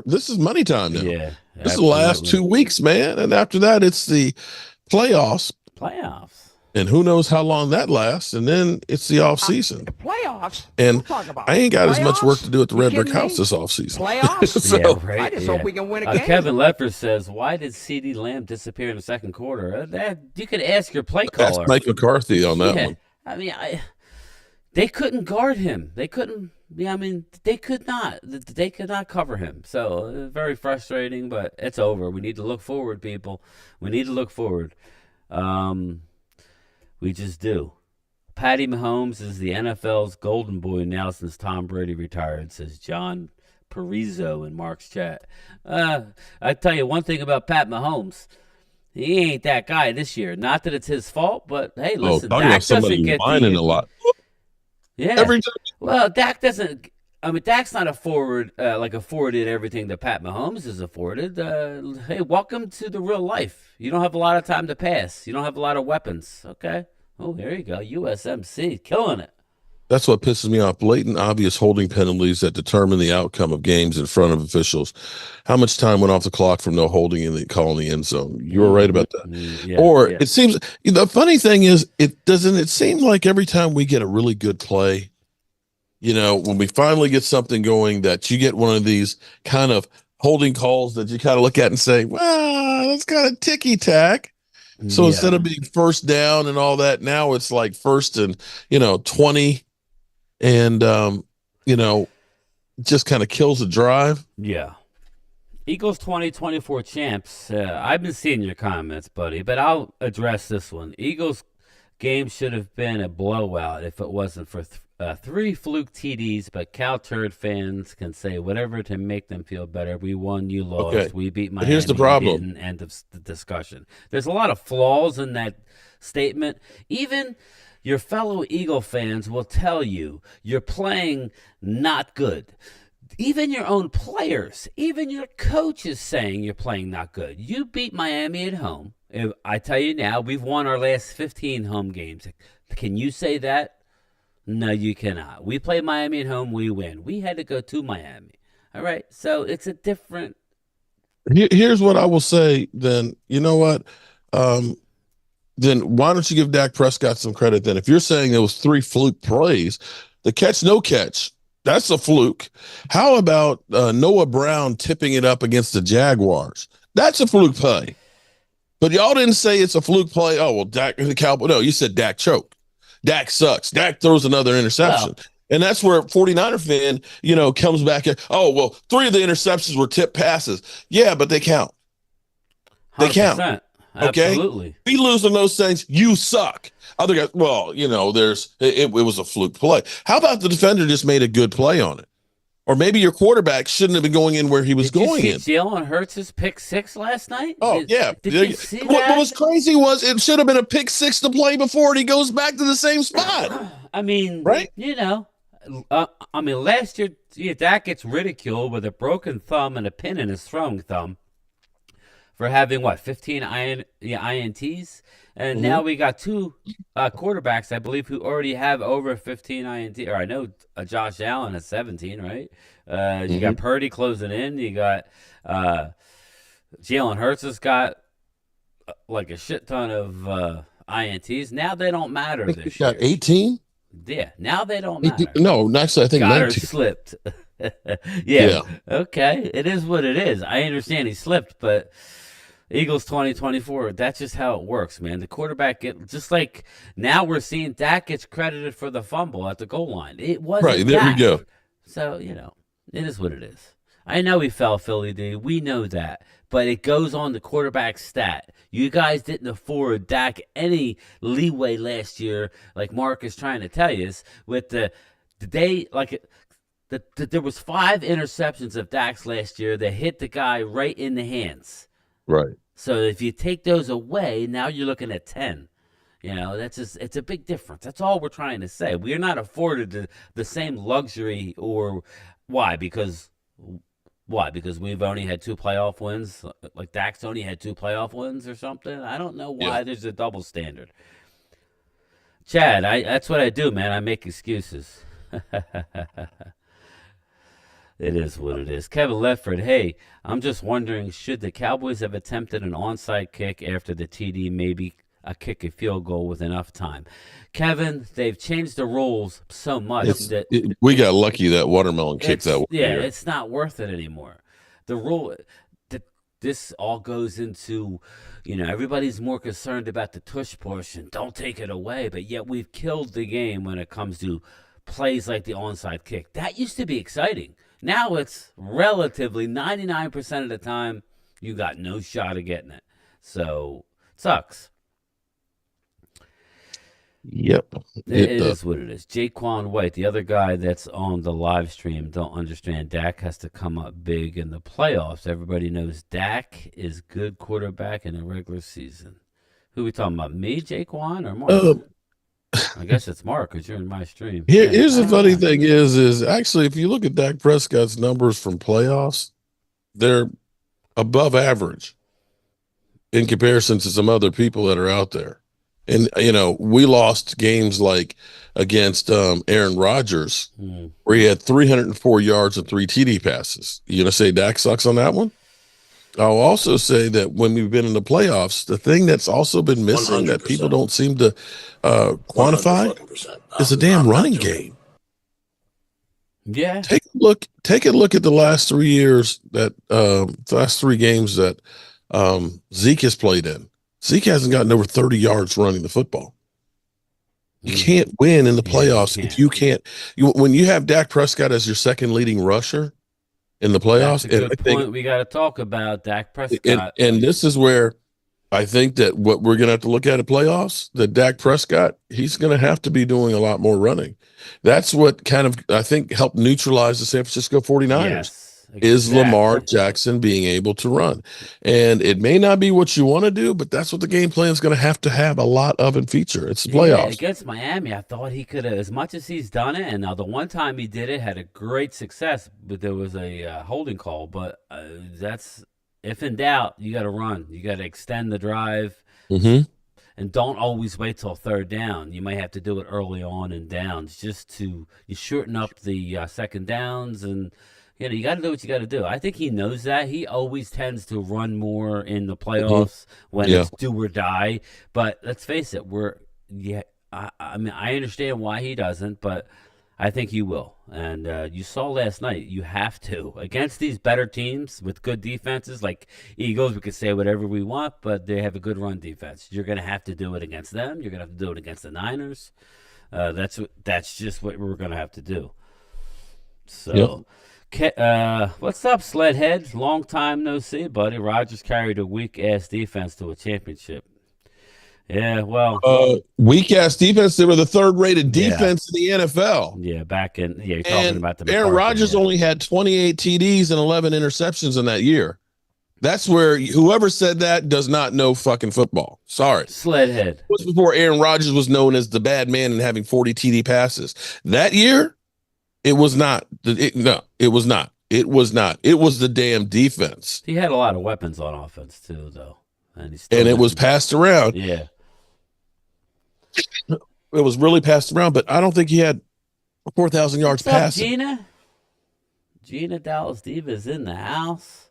S2: this is money time now.
S1: Yeah,
S2: This is the last
S1: absolutely.
S2: 2 weeks, man. And after that, it's the playoffs.
S1: Playoffs.
S2: And who knows how long that lasts. And then it's the off season.
S3: Playoffs?
S2: And
S3: You talk about
S2: I ain't got as much work
S3: playoffs?
S2: to do at the
S3: You
S2: Red Brick
S3: kidding
S2: House
S3: me?
S2: this off season.
S3: Playoffs?
S1: Yeah,
S2: So
S3: I
S1: right.
S3: just hope
S1: Yeah.
S3: we can win a game.
S1: Kevin Lepper says, "Why did C.D. Lamb disappear in the second quarter?" That you could ask your play
S2: that's
S1: caller.
S2: Mike McCarthy on that
S1: Yeah,
S2: one.
S1: I mean, they couldn't guard him. They couldn't. Yeah, I mean, they could not. They could not cover him. So very frustrating, but it's over. We need to look forward, people. We need to look forward. Um, we just do. Patty Mahomes is the NFL's golden boy now since Tom Brady retired, says John Parizo in Mark's chat. I tell you one thing about Pat Mahomes. He ain't that guy this year. Not that it's his fault, but hey,
S2: Oh,
S1: listen,
S2: talking about
S1: Dak doesn't
S2: somebody
S1: get
S2: whining
S1: the
S2: a lot.
S1: yeah.
S2: Every time.
S1: Well, Dak doesn't. I mean, Dak's not a forward like afforded everything that Pat Mahomes is afforded. Hey, welcome to the real life. You don't have a lot of time to pass. You don't have a lot of weapons. Okay. Oh, there you go. USMC killing it.
S2: That's what pisses me off. Blatant, obvious holding penalties that determine the outcome of games in front of officials. How much time went off the clock from no holding in the call in the end zone? You were right about that.
S1: Yeah,
S2: Or
S1: yeah,
S2: it seems the funny thing is, it seem like every time we get a really good play, when we finally get something going, that you get one of these kind of holding calls that you kind of look at and say, well, that's kind of ticky tack. So instead
S1: yeah,
S2: of being first down and all that, now it's like first and 20, and you know, just kind of kills the drive.
S1: yeah. Eagles 2024 champs. I've been seeing your comments, buddy, but I'll address this one. Eagles game should have been a blowout if it wasn't for three fluke TDs, but Cal Turd fans can say whatever to make them feel better. We won, you
S2: Okay,
S1: lost. We beat
S2: but here's the
S1: Miami, you
S2: problem.
S1: didn't. End of the discussion. There's a lot of flaws in that statement. Even your fellow Eagle fans will tell you you're playing not good. Even your own players, even your coach is saying you're playing not good. You beat Miami at home. I tell you now, we've won our last 15 home games. Can you say that? No, you cannot. We play Miami at home, we win. We had to go to Miami. All right, so it's a different.
S2: Here's what I will say. Then you know what? then why don't you give Dak Prescott some credit then? If you're saying there was 3 fluke plays, the catch, no catch, that's a fluke. How about Noah Brown tipping it up against the Jaguars? That's a fluke play. But y'all didn't say it's a fluke play. Oh, well, Dak, the Cowboy. No, you said Dak choked. Dak sucks. Dak throws another interception.
S1: Well,
S2: And that's where 49er fan, comes back and, oh, well, 3 of the interceptions were tip passes. Yeah, but they count. They count.
S1: 100%.
S2: Okay.
S1: Absolutely.
S2: If you lose on those things, you suck. Other guys, well, it was a fluke play. How about the defender just made a good play on it? Or maybe your quarterback shouldn't have been going in where he was
S1: Did you
S2: going
S1: see
S2: in.
S1: Jalen Hurts' pick six last night?
S2: Oh, yeah.
S1: Did you see
S2: What
S1: that?
S2: was crazy was it should have been a pick six to play before and he goes back to the same spot.
S1: I mean,
S2: right?
S1: Last year, Dak gets ridiculed with a broken thumb and a pin in his throwing thumb for having, 15 INTs? And now we got 2 quarterbacks, I believe, who already have over 15 INT. Or I know Josh Allen has 17, right? You got Purdy closing in. You got Jalen Hurts has got like a shit ton of INTs. Now they don't matter
S2: I think
S1: this
S2: he got
S1: year.
S2: 18?
S1: Yeah, now they don't matter.
S2: No, actually, I think
S1: Goddard
S2: 19.
S1: slipped.
S2: Yeah.
S1: Okay. It is what it is. I understand he slipped, but Eagles 2024, that's just how it works, man. The quarterback just like now we're seeing Dak gets credited for the fumble at the goal line. It wasn't
S2: Right, there
S1: Dak.
S2: we go.
S1: So, it is what it is. I know he fell, Philly D. We know that. But it goes on the quarterback stat. You guys didn't afford Dak any leeway last year, like Mark is trying to tell you, with there was 5 interceptions of Dak's last year that hit the guy right in the hands.
S2: Right.
S1: So if you take those away, now you're looking at 10. It's a big difference. That's all we're trying to say. We're not afforded the same luxury, or why? Because we've only had 2 playoff wins, like Dak's only had 2 playoff wins or something. I don't know why there's a double standard. Chad, that's what I do, man. I make excuses. It is what it is. Kevin Ledford, hey, I'm just wondering, should the Cowboys have attempted an onside kick after the TD, maybe kick a field goal with enough time? Kevin, they've changed the rules so much
S2: we got lucky that watermelon kicked that one.
S1: Yeah, it's not worth it anymore. The rule, this all goes into, everybody's more concerned about the tush portion. Don't take it away, but yet we've killed the game when it comes to plays like the onside kick. That used to be exciting. Now it's relatively 99% of the time you got no shot of getting it. So it sucks.
S2: Yep.
S1: It is what it is. Jaquan White, the other guy that's on the live stream, don't understand. Dak has to come up big in the playoffs. Everybody knows Dak is good quarterback in the regular season. Who are we talking about? Me, Jaquan, or Mark? I guess it's Mark because you're in my stream.
S2: Here's the funny thing is actually, if you look at Dak Prescott's numbers from playoffs, they're above average in comparison to some other people that are out there. And, we lost games like against Aaron Rodgers, where he had 304 yards and 3 TD passes. You going to say Dak sucks on that one? I'll also say that when we've been in the playoffs, the thing that's also been missing that people don't seem to quantify is a damn running game.
S1: Yeah.
S2: Take a look at the last 3 years the last 3 games that Zeke has played in. Zeke hasn't gotten over 30 yards running the football. You can't win in the playoffs if you can't. When you have Dak Prescott as your second leading rusher in the playoffs,
S1: that's a good point. We got to talk about Dak Prescott.
S2: And this is where I think that what we're going to have to look at playoffs, that Dak Prescott, he's going to have to be doing a lot more running. That's what kind of, I think, helped neutralize the San Francisco 49ers.
S1: Yes. Exactly.
S2: Is Lamar Jackson being able to run. And it may not be what you want to do, but that's what the game plan is going to have a lot of and feature. It's the playoffs.
S1: Yeah, against Miami, I thought he could have, as much as he's done it, and now the one time he did it, had a great success, but there was a holding call. But that's, if in doubt, you got to run. You got to extend the drive. And don't always wait till 3rd down. You might have to do it early on in downs just to you shorten up the second downs and You got to do what you got to do. I think he knows that. He always tends to run more in the
S2: Hmm.
S1: playoffs when
S2: Yeah.
S1: it's do or die. But let's face it, yeah. I mean, I understand why he doesn't, but I think he will. And you saw last night, you have to against these better teams with good defenses like Eagles. We could say whatever we want, but they have a good run defense. You're going to have to do it against them. You're going to have to do it against the Niners. That's just what we're going to have to do.
S2: Yep.
S1: So. What's up, Sledhead? Long time no see, buddy. Rogers carried a weak ass defense to a championship. Yeah, well,
S2: Weak ass defense. They were the third rated
S1: yeah,
S2: defense in the NFL.
S1: you're talking
S2: And
S1: about the
S2: Aaron
S1: McCarthy.
S2: Rodgers
S1: Yeah,
S2: only had 28 TDs and 11 interceptions in that year. That's where whoever said that does not know fucking football. Sorry.
S1: Sledhead.
S2: It was before Aaron Rodgers was known as the bad man and having 40 TD passes. That year, it was not. No, it was not. It was not. It was the damn defense.
S1: He had a lot of weapons on offense too, though, and he still
S2: And it was
S1: didn't.
S2: passed around.
S1: Yeah.
S2: It was really passed around, but I don't think he had 4,000 yards
S1: What's up,
S2: passing.
S1: Gina? Gina Dallas Diva's in the house.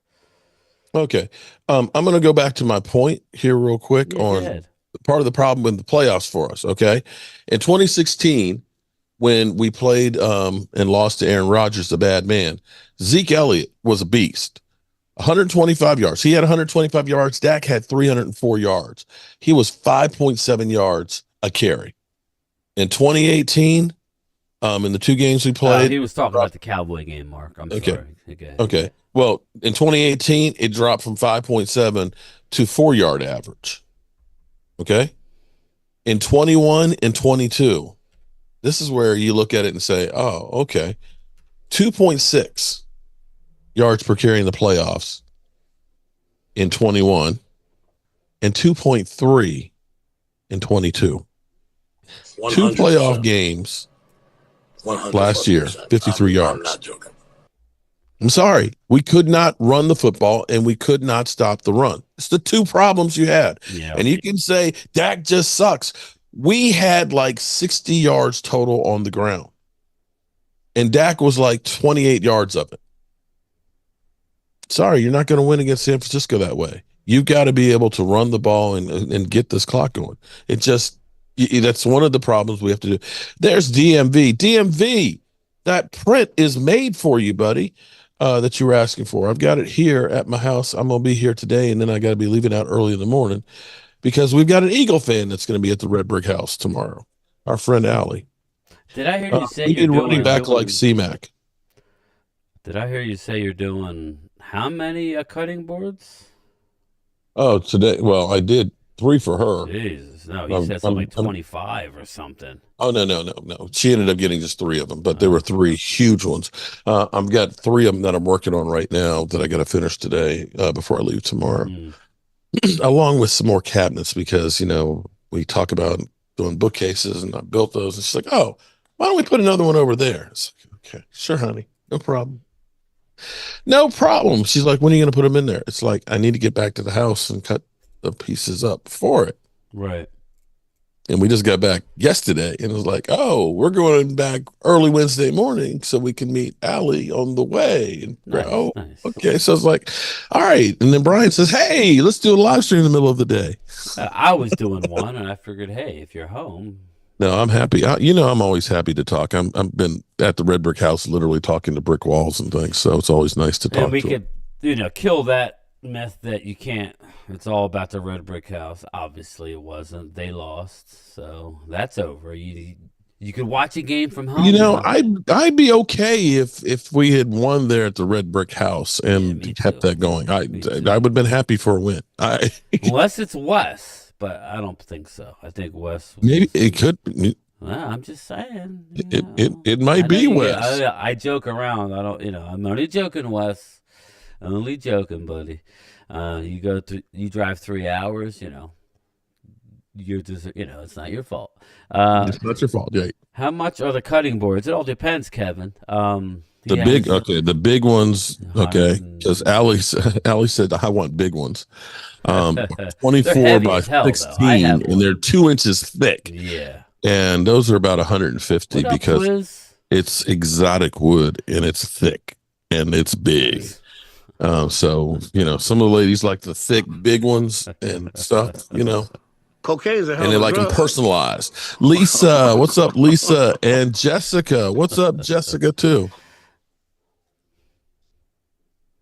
S2: Okay. I'm going to go back to my point here real quick
S1: Yeah,
S2: on
S1: good.
S2: part of the problem with the playoffs for us. Okay. In 2016, when we played and lost to Aaron Rodgers, the bad man, Zeke Elliott was a beast. 125 yards. He had 125 yards. Dak had 304 yards. He was 5.7 yards a carry. In 2018, in the two games we played,
S1: He was talking about the Cowboy game, Mark. I'm
S2: okay.
S1: sorry. Okay.
S2: Okay. Well, in 2018, it dropped from 5.7 to 4 yard average. Okay. In 21 and 22, this is where you look at it and say, oh, okay. 2.6 yards per carry in the playoffs in 21 and 2.3 in 22. 100%. Two playoff games 100%. Last year, 53 yards. I'm not joking. I'm sorry. We could not run the football and we could not stop the run. It's the two problems you had.
S1: Yeah.
S2: And you can say Dak just sucks. We had like 60 yards total on the ground. And Dak was like 28 yards of it. Sorry, you're not going to win against San Francisco that way. You got to be able to run the ball and get this clock going. It just, that's one of the problems we have to do. There's DMV. DMV, that print is made for you, buddy, that you were asking for. I've got it here at my house. I'm going to be here today, and then I got to be leaving out early in the morning because we've got an Eagle fan that's going to be at the Red Brick House tomorrow, our friend Allie.
S1: Did I hear you say
S2: we
S1: you're
S2: need running back like C-Mac.
S1: Did I hear you say you're doing how many cutting boards?
S2: Oh, today. Well, I did 3 for her.
S1: Jesus, no, you said something like 25 or something.
S2: Oh, no. She ended up getting just 3 of them, but there were 3 huge ones. I've got 3 of them that I'm working on right now that I got to finish today before I leave tomorrow, along with some more cabinets because, we talk about doing bookcases and I built those. And she's like, oh, why don't we put another one over there? It's like, okay, sure, honey. No problem. No problem. She's like, when are you going to put them in there? It's like, I need to get back to the house and cut the pieces up for it.
S1: Right.
S2: And we just got back yesterday and it was like, oh, we're going back early Wednesday morning so we can meet Allie on the way. And
S1: nice.
S2: Okay. So it's like, all right. And then Brian says, hey, let's do a live stream in the middle of the day.
S1: I was doing one and I figured, hey, if you're home.
S2: No, I'm happy. I'm always happy to talk. I've been at the Red Brick House literally talking to brick walls and things. So it's always nice to talk
S1: and we
S2: to
S1: could, kill that myth that you can't. It's all about the Red Brick House. Obviously, it wasn't. They lost, so that's over. You could watch a game from home.
S2: I'd be okay if we had won there at the Red Brick House and kept that going. I would have been happy for a win.
S1: Unless it's Wes. But I don't think so. I think Wes.
S2: Maybe it could.
S1: Well, I'm just saying.
S2: It might be Wes.
S1: I joke around. I don't. I'm only joking, Wes. Only joking, buddy. You drive 3 hours. You're just. It's not your fault.
S2: It's not your fault, Jake.
S1: How much are the cutting boards? It all depends, Kevin.
S2: The big ones, okay, because Allie said I want big ones. 24 by 16, and they're 2 inches thick.
S1: Yeah,
S2: and those are about 150 because it's exotic wood and it's thick. and it's big. So some of the ladies like the thick, big ones and stuff.
S3: Cocaine is a
S2: And
S3: hell
S2: they
S3: of a
S2: like them
S3: drug.
S2: personalized. Lisa, what's up, Lisa? And Jessica, what's up, Jessica, too?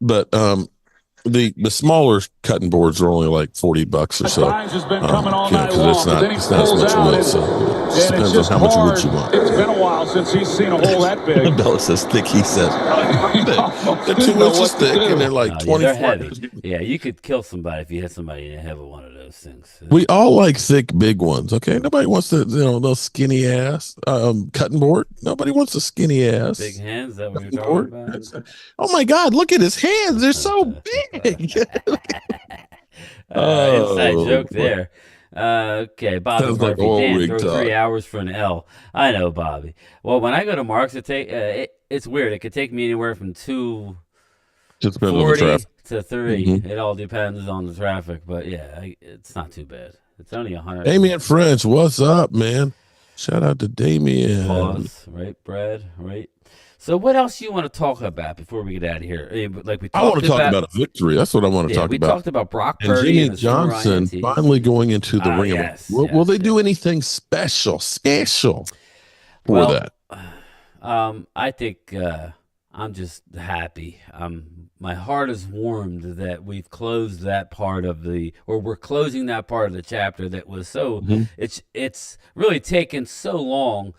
S2: But the smaller cutting boards are only like $40 or so.
S4: Has been coming all night
S2: Because
S4: long, but then he
S2: it's not as
S4: pulls
S2: much
S4: out,
S2: wood. So it just
S4: and it's
S2: depends on
S4: just
S2: how much wood
S4: hard.
S2: you want.
S4: It's been a while since he's seen a hole that big.
S2: Bella says thick. He says thick. They're 2 inches thick, and they're like
S1: Oh, yeah,
S2: 24.
S1: they're heavy. Yeah, you could kill somebody if you hit somebody in the head with one of those things.
S2: We all like thick, big ones. Okay, nobody wants those skinny ass cutting board. Nobody wants a skinny ass
S1: Big hands, is that what you're
S2: cutting
S1: talking
S2: board.
S1: about?
S2: Oh my God! Look at his hands; they're so big.
S1: Inside
S2: Oh,
S1: joke there. Okay, Bobby
S2: sounds like
S1: Murphy.
S2: oil
S1: Dan,
S2: rig
S1: throw
S2: talk.
S1: 3 hours for an L. I know, Bobby. Well, when I go to Mark's, it's weird. It could take me anywhere from
S2: Just depends on the
S1: 2:40
S2: traffic.
S1: to 3.
S2: Mm-hmm.
S1: It all depends on the traffic, but yeah, it's not too bad. It's only 100.
S2: Damien French, what's up, man? Shout out to Damien.
S1: Pause, right, Brad, right? So what else you want to talk about before we get out of here? Like we
S2: I want
S1: talked
S2: to talk about a victory. That's what I want to
S1: yeah,
S2: talk
S1: we
S2: about.
S1: talked about Brock
S2: And
S1: Purdy
S2: Jimmy
S1: and the Zimmer
S2: Johnson
S1: INTs.
S2: finally going into the Ring of Honor.
S1: Yes,
S2: Will they do
S1: yes.
S2: anything special for
S1: Well,
S2: that?
S1: I think I'm just happy. My heart is warmed that we've closed that part of or we're closing that part of the chapter that was so.
S2: Mhm.
S1: It's really taken so long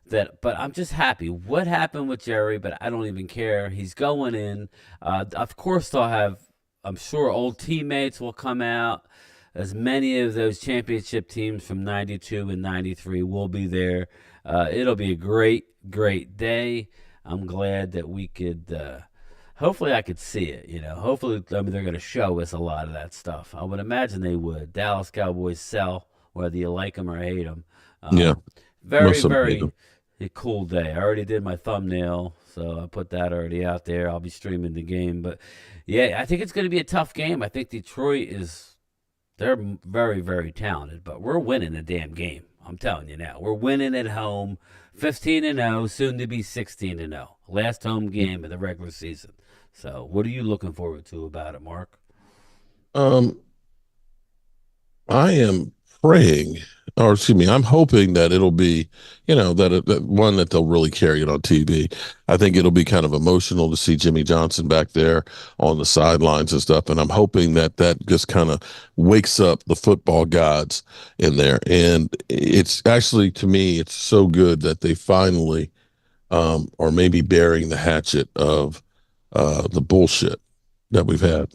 S1: but I'm just happy. What happened with Jerry? But I don't even care. He's going in. Of course, they'll have. I'm sure old teammates will come out. As many of those championship teams from '92 and '93 will be there. It'll be a great day. I'm glad that we could. Hopefully, I could see it. Hopefully, they're going to show us a lot of that stuff. I would imagine they would. Dallas Cowboys sell whether you like them or hate them.
S2: Yeah,
S1: Very
S2: most of them hate
S1: very
S2: them.
S1: a cool day. I already did my thumbnail, so I put that already out there. I'll be streaming the game, but yeah, I think it's going to be a tough game. I think Detroit they're very very talented, but we're winning the damn game. I'm telling you now, we're winning at home, 15-0, soon to be 16-0. Last home game of the regular season. So, what are you looking forward to about it, Mark?
S2: Um, I am praying, or excuse me, I'm hoping that it'll be, that one that they'll really carry it on TV. I think it'll be kind of emotional to see Jimmy Johnson back there on the sidelines and stuff, and I'm hoping that just kind of wakes up the football gods in there. And it's actually, to me, it's so good that they finally are maybe bearing the hatchet of the bullshit that we've had.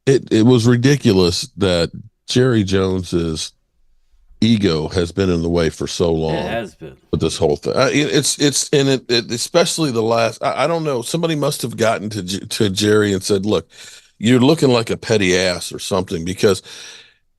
S2: It was ridiculous that Jerry Jones's ego has been in the way for so
S1: It
S2: long
S1: has been.
S2: with this whole thing. It's and especially the last. I don't know. Somebody must have gotten to Jerry and said, "Look, you're looking like a petty ass or something," because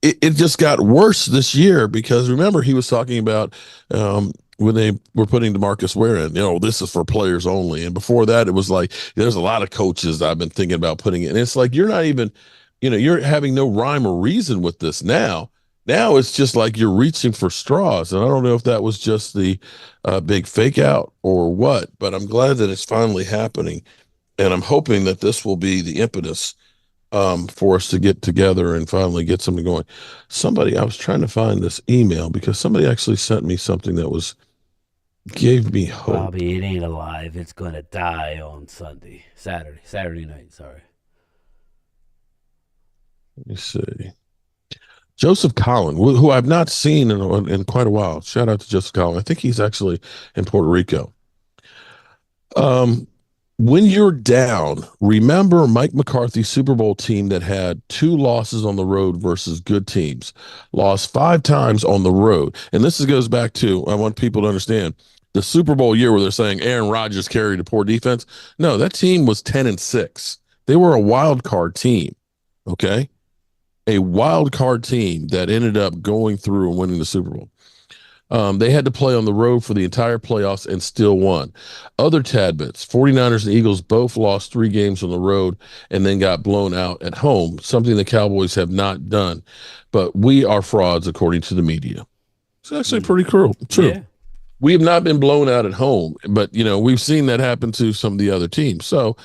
S2: it just got worse this year. Because remember, he was talking about when they were putting DeMarcus Ware in, this is for players only. And before that, it was like, there's a lot of coaches I've been thinking about putting in. And it's like, you're not even, you're having no rhyme or reason with this now. Now it's just like you're reaching for straws. And I don't know if that was just the big fake out or what, but I'm glad that it's finally happening. And I'm hoping that this will be the impetus for us to get together and finally get something going. I was trying to find this email because somebody actually sent me something that gave me hope.
S1: Bobby, it ain't alive. It's going to die on Saturday night. Sorry.
S2: Let me see. Joseph Collin, who I've not seen in quite a while. Shout out to Joseph Collin. I think he's actually in Puerto Rico. When you're down, remember Mike McCarthy's Super Bowl team that had 2 losses on the road versus good teams, lost 5 times on the road. And this goes back to, I want people to understand, the Super Bowl year where they're saying Aaron Rodgers carried a poor defense. No, that team was 10-6. They were a wild card team. Okay. A wild card team that ended up going through and winning the Super Bowl. They had to play on the road for the entire playoffs and still won. Other Tadbits, 49ers and Eagles both lost 3 games on the road and then got blown out at home, something the Cowboys have not done. But we are frauds, according to the media. It's actually pretty true.
S1: Yeah.
S2: We have not been blown out at home, but we've seen that happen to some of the other teams. So,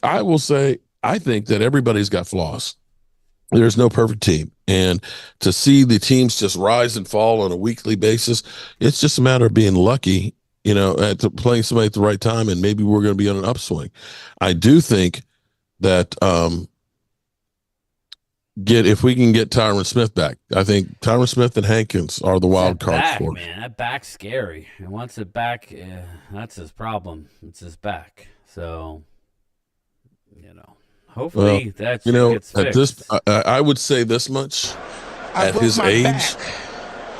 S2: I will say I think that everybody's got flaws. There's no perfect team. And to see the teams just rise and fall on a weekly basis, it's just a matter of being lucky, at playing somebody at the right time, and maybe we're going to be on an upswing. I do think that if we can get Tyron Smith back, I think Tyron Smith and Hankins are the wild cards for us.
S1: Man, that back's scary. And once it back, that's his problem. It's his back. So, hopefully that gets fixed.
S2: At this, I would say this much: at his age,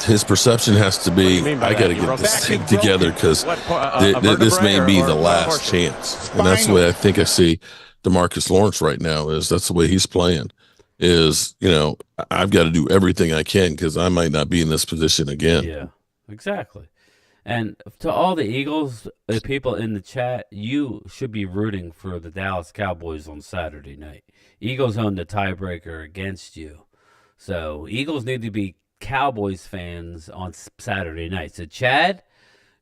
S2: his perception has to be, I got to get this thing together because this may be the last chance. And that's the way I think I see DeMarcus Lawrence right now. That's the way he's playing. I've got to do everything I can because I might not be in this position again.
S1: Yeah, exactly. And to all the Eagles people in the chat, you should be rooting for the Dallas Cowboys on Saturday night. Eagles own the tiebreaker against you. So Eagles need to be Cowboys fans on Saturday night. So Chad,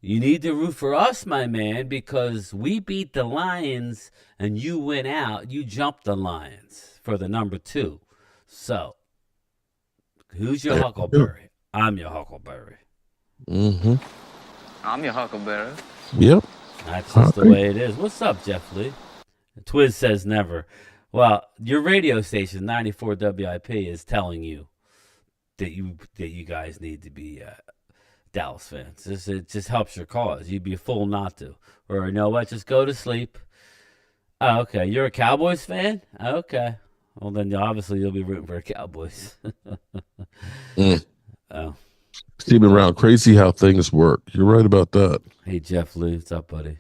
S1: you need to root for us, my man, because we beat the Lions and you went out. You jumped the Lions for the number 2. So who's your Huckleberry? I'm your Huckleberry.
S2: Mm-hmm.
S3: I'm your Huckleberry.
S2: Yep.
S1: That's just the way it is. What's up, Jeff Lee? Twiz says never. Well, your radio station, 94 WIP, is telling you that you guys need to be Dallas fans. It just helps your cause. You'd be a fool not to. Or you know what? Just go to sleep. Oh, okay. You're a Cowboys fan? Okay. Well, then obviously you'll be rooting for the Cowboys. Oh.
S2: Steve around. Crazy how things work. You're right about that.
S1: Hey, Jeff Lee. What's up, buddy?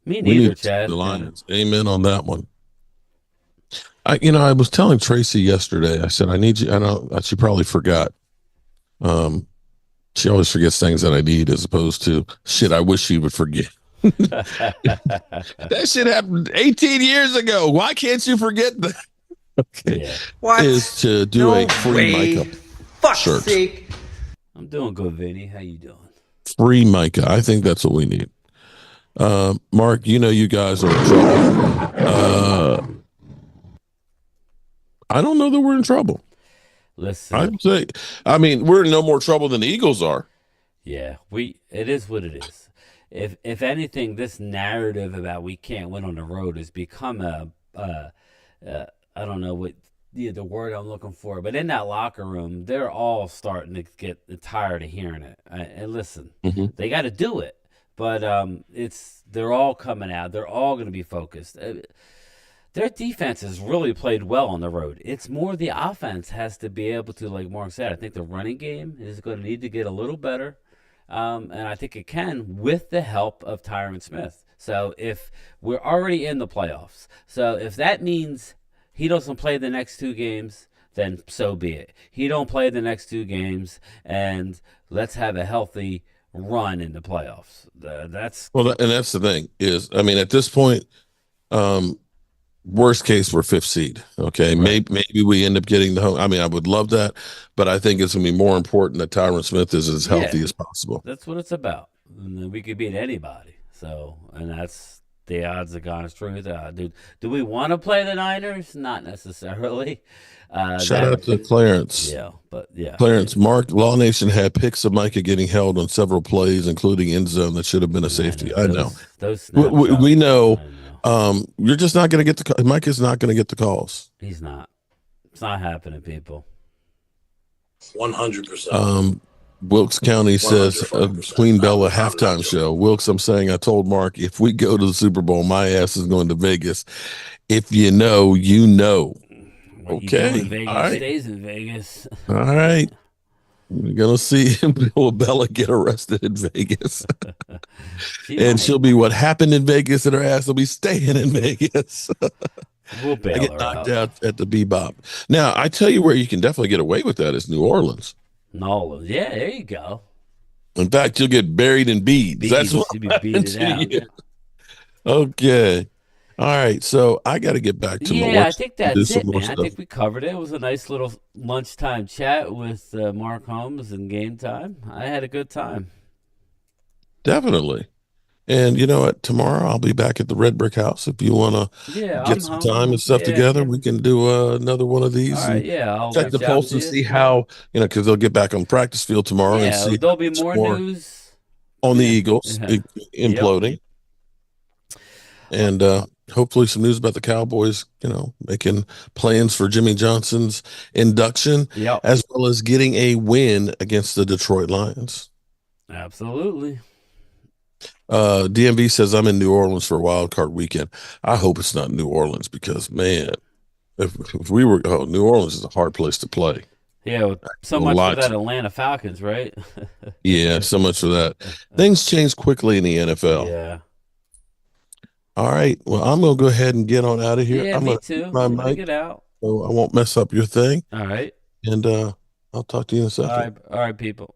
S1: Me
S2: We
S1: neither,
S2: need
S1: Chad.
S2: the Lions. Amen on that one. I was telling Tracy yesterday, I said, I need you. I know she probably forgot. She always forgets things that I need as opposed to shit I wish she would forget. That shit happened 18 years ago. Why can't you forget that? Okay.
S1: Yeah.
S5: What?
S2: Is to do a free Micah
S5: Fuck's
S2: shirt.
S5: sake.
S1: I'm doing good, Vinny. How you doing?
S2: Free Micah. I think that's what we need. Mark, you guys are in trouble. I don't know that we're in trouble.
S1: Listen.
S2: I'd say, we're in no more trouble than the Eagles are.
S1: Yeah, it is what it is. If anything, this narrative about we can't win on the road has become I don't know what the word I'm looking for, but in that locker room, they're all starting to get tired of hearing it. And listen, they got to do it, but they're all coming out. They're all going to be focused. Their defense has really played well on the road. It's more the offense has to be able to, like Mark said, I think the running game is going to need to get a little better. And I think it can with the help of Tyron Smith. So if we're already in the playoffs, so if that means he doesn't play the next 2 games, then so be it. He don't play the next 2 games, and let's have a healthy run in the playoffs. That's
S2: the thing is, at this point, worst case, we're 5th seed. Okay. Right. Maybe we end up getting the home. I would love that, but I think it's going to be more important that Tyron Smith is as healthy as possible.
S1: That's what it's about. And we could beat anybody. So, and that's the odds of God's truth. Do we want to play the Niners? Not necessarily.
S2: Shout out to Clarence.
S1: Yeah.
S2: Clarence, Mark, Law Nation had pics of Micah getting held on several plays, including end zone that should have been a safety. I know. We know. You're just not going to get Mike is not going to get the calls.
S1: He's not. It's not happening, people.
S2: 100%. Wilkes County says Queen Bella halftime show. Wilkes, I'm saying I told Mark if we go to the Super Bowl, my ass is going to Vegas. If you know, you know. Okay.
S1: You do in Vegas, all right. Stays in Vegas.
S2: All right. We're going to see Bill Bella get arrested in Vegas. She'll be what happened in Vegas, and her ass will be staying in Vegas.
S1: We'll bail
S2: I get knocked out at the Bebop. Now, I tell you where you can definitely get away with that is New Orleans.
S1: Yeah, there you go.
S2: In fact, you'll get buried in beads. That's what
S1: you'll be beaded out.
S2: Okay. All right, so I got to get back to my
S1: Yeah,
S2: work
S1: I think
S2: and do
S1: that's
S2: some
S1: it,
S2: more
S1: man. I
S2: stuff.
S1: think we covered it. It was a nice little lunchtime chat with Mark Holmes and Game Time. I had a good time.
S2: Definitely. And you know what? Tomorrow I'll be back at the Red Brick House. If you want to
S1: Yeah,
S2: get
S1: I'm
S2: some
S1: home.
S2: time and stuff
S1: Yeah.
S2: together, we can do another one of
S1: All
S2: these
S1: right.
S2: and
S1: Yeah, I'll
S2: check the
S1: reach out
S2: pulse
S1: to
S2: and
S1: you.
S2: see how, because they'll get back on practice field tomorrow and
S1: Yeah,
S2: see
S1: there'll be
S2: how much
S1: more
S2: more
S1: news.
S2: on the
S1: Yeah.
S2: Eagles
S1: Yeah. Yep.
S2: imploding. And hopefully some news about the Cowboys, making plans for Jimmy Johnson's induction,
S1: Yep.
S2: as well as getting a win against the Detroit Lions.
S1: Absolutely.
S2: DMV says I'm in New Orleans for a wild card weekend. I hope it's not New Orleans because, man, if we were, New Orleans is a hard place to play.
S1: Yeah, well, so
S2: A
S1: much for
S2: lot.
S1: that Atlanta Falcons, right?
S2: Yeah, so much for that. Things change quickly in the NFL.
S1: Yeah.
S2: All right. Well, I'm going to go ahead and get on out of here.
S1: Yeah,
S2: I'm
S1: me
S2: going to
S1: too.
S2: keep my
S1: I'm gonna
S2: mic
S1: get out.
S2: so I won't mess up your thing.
S1: All right.
S2: And I'll talk to you in a second.
S1: All right, people.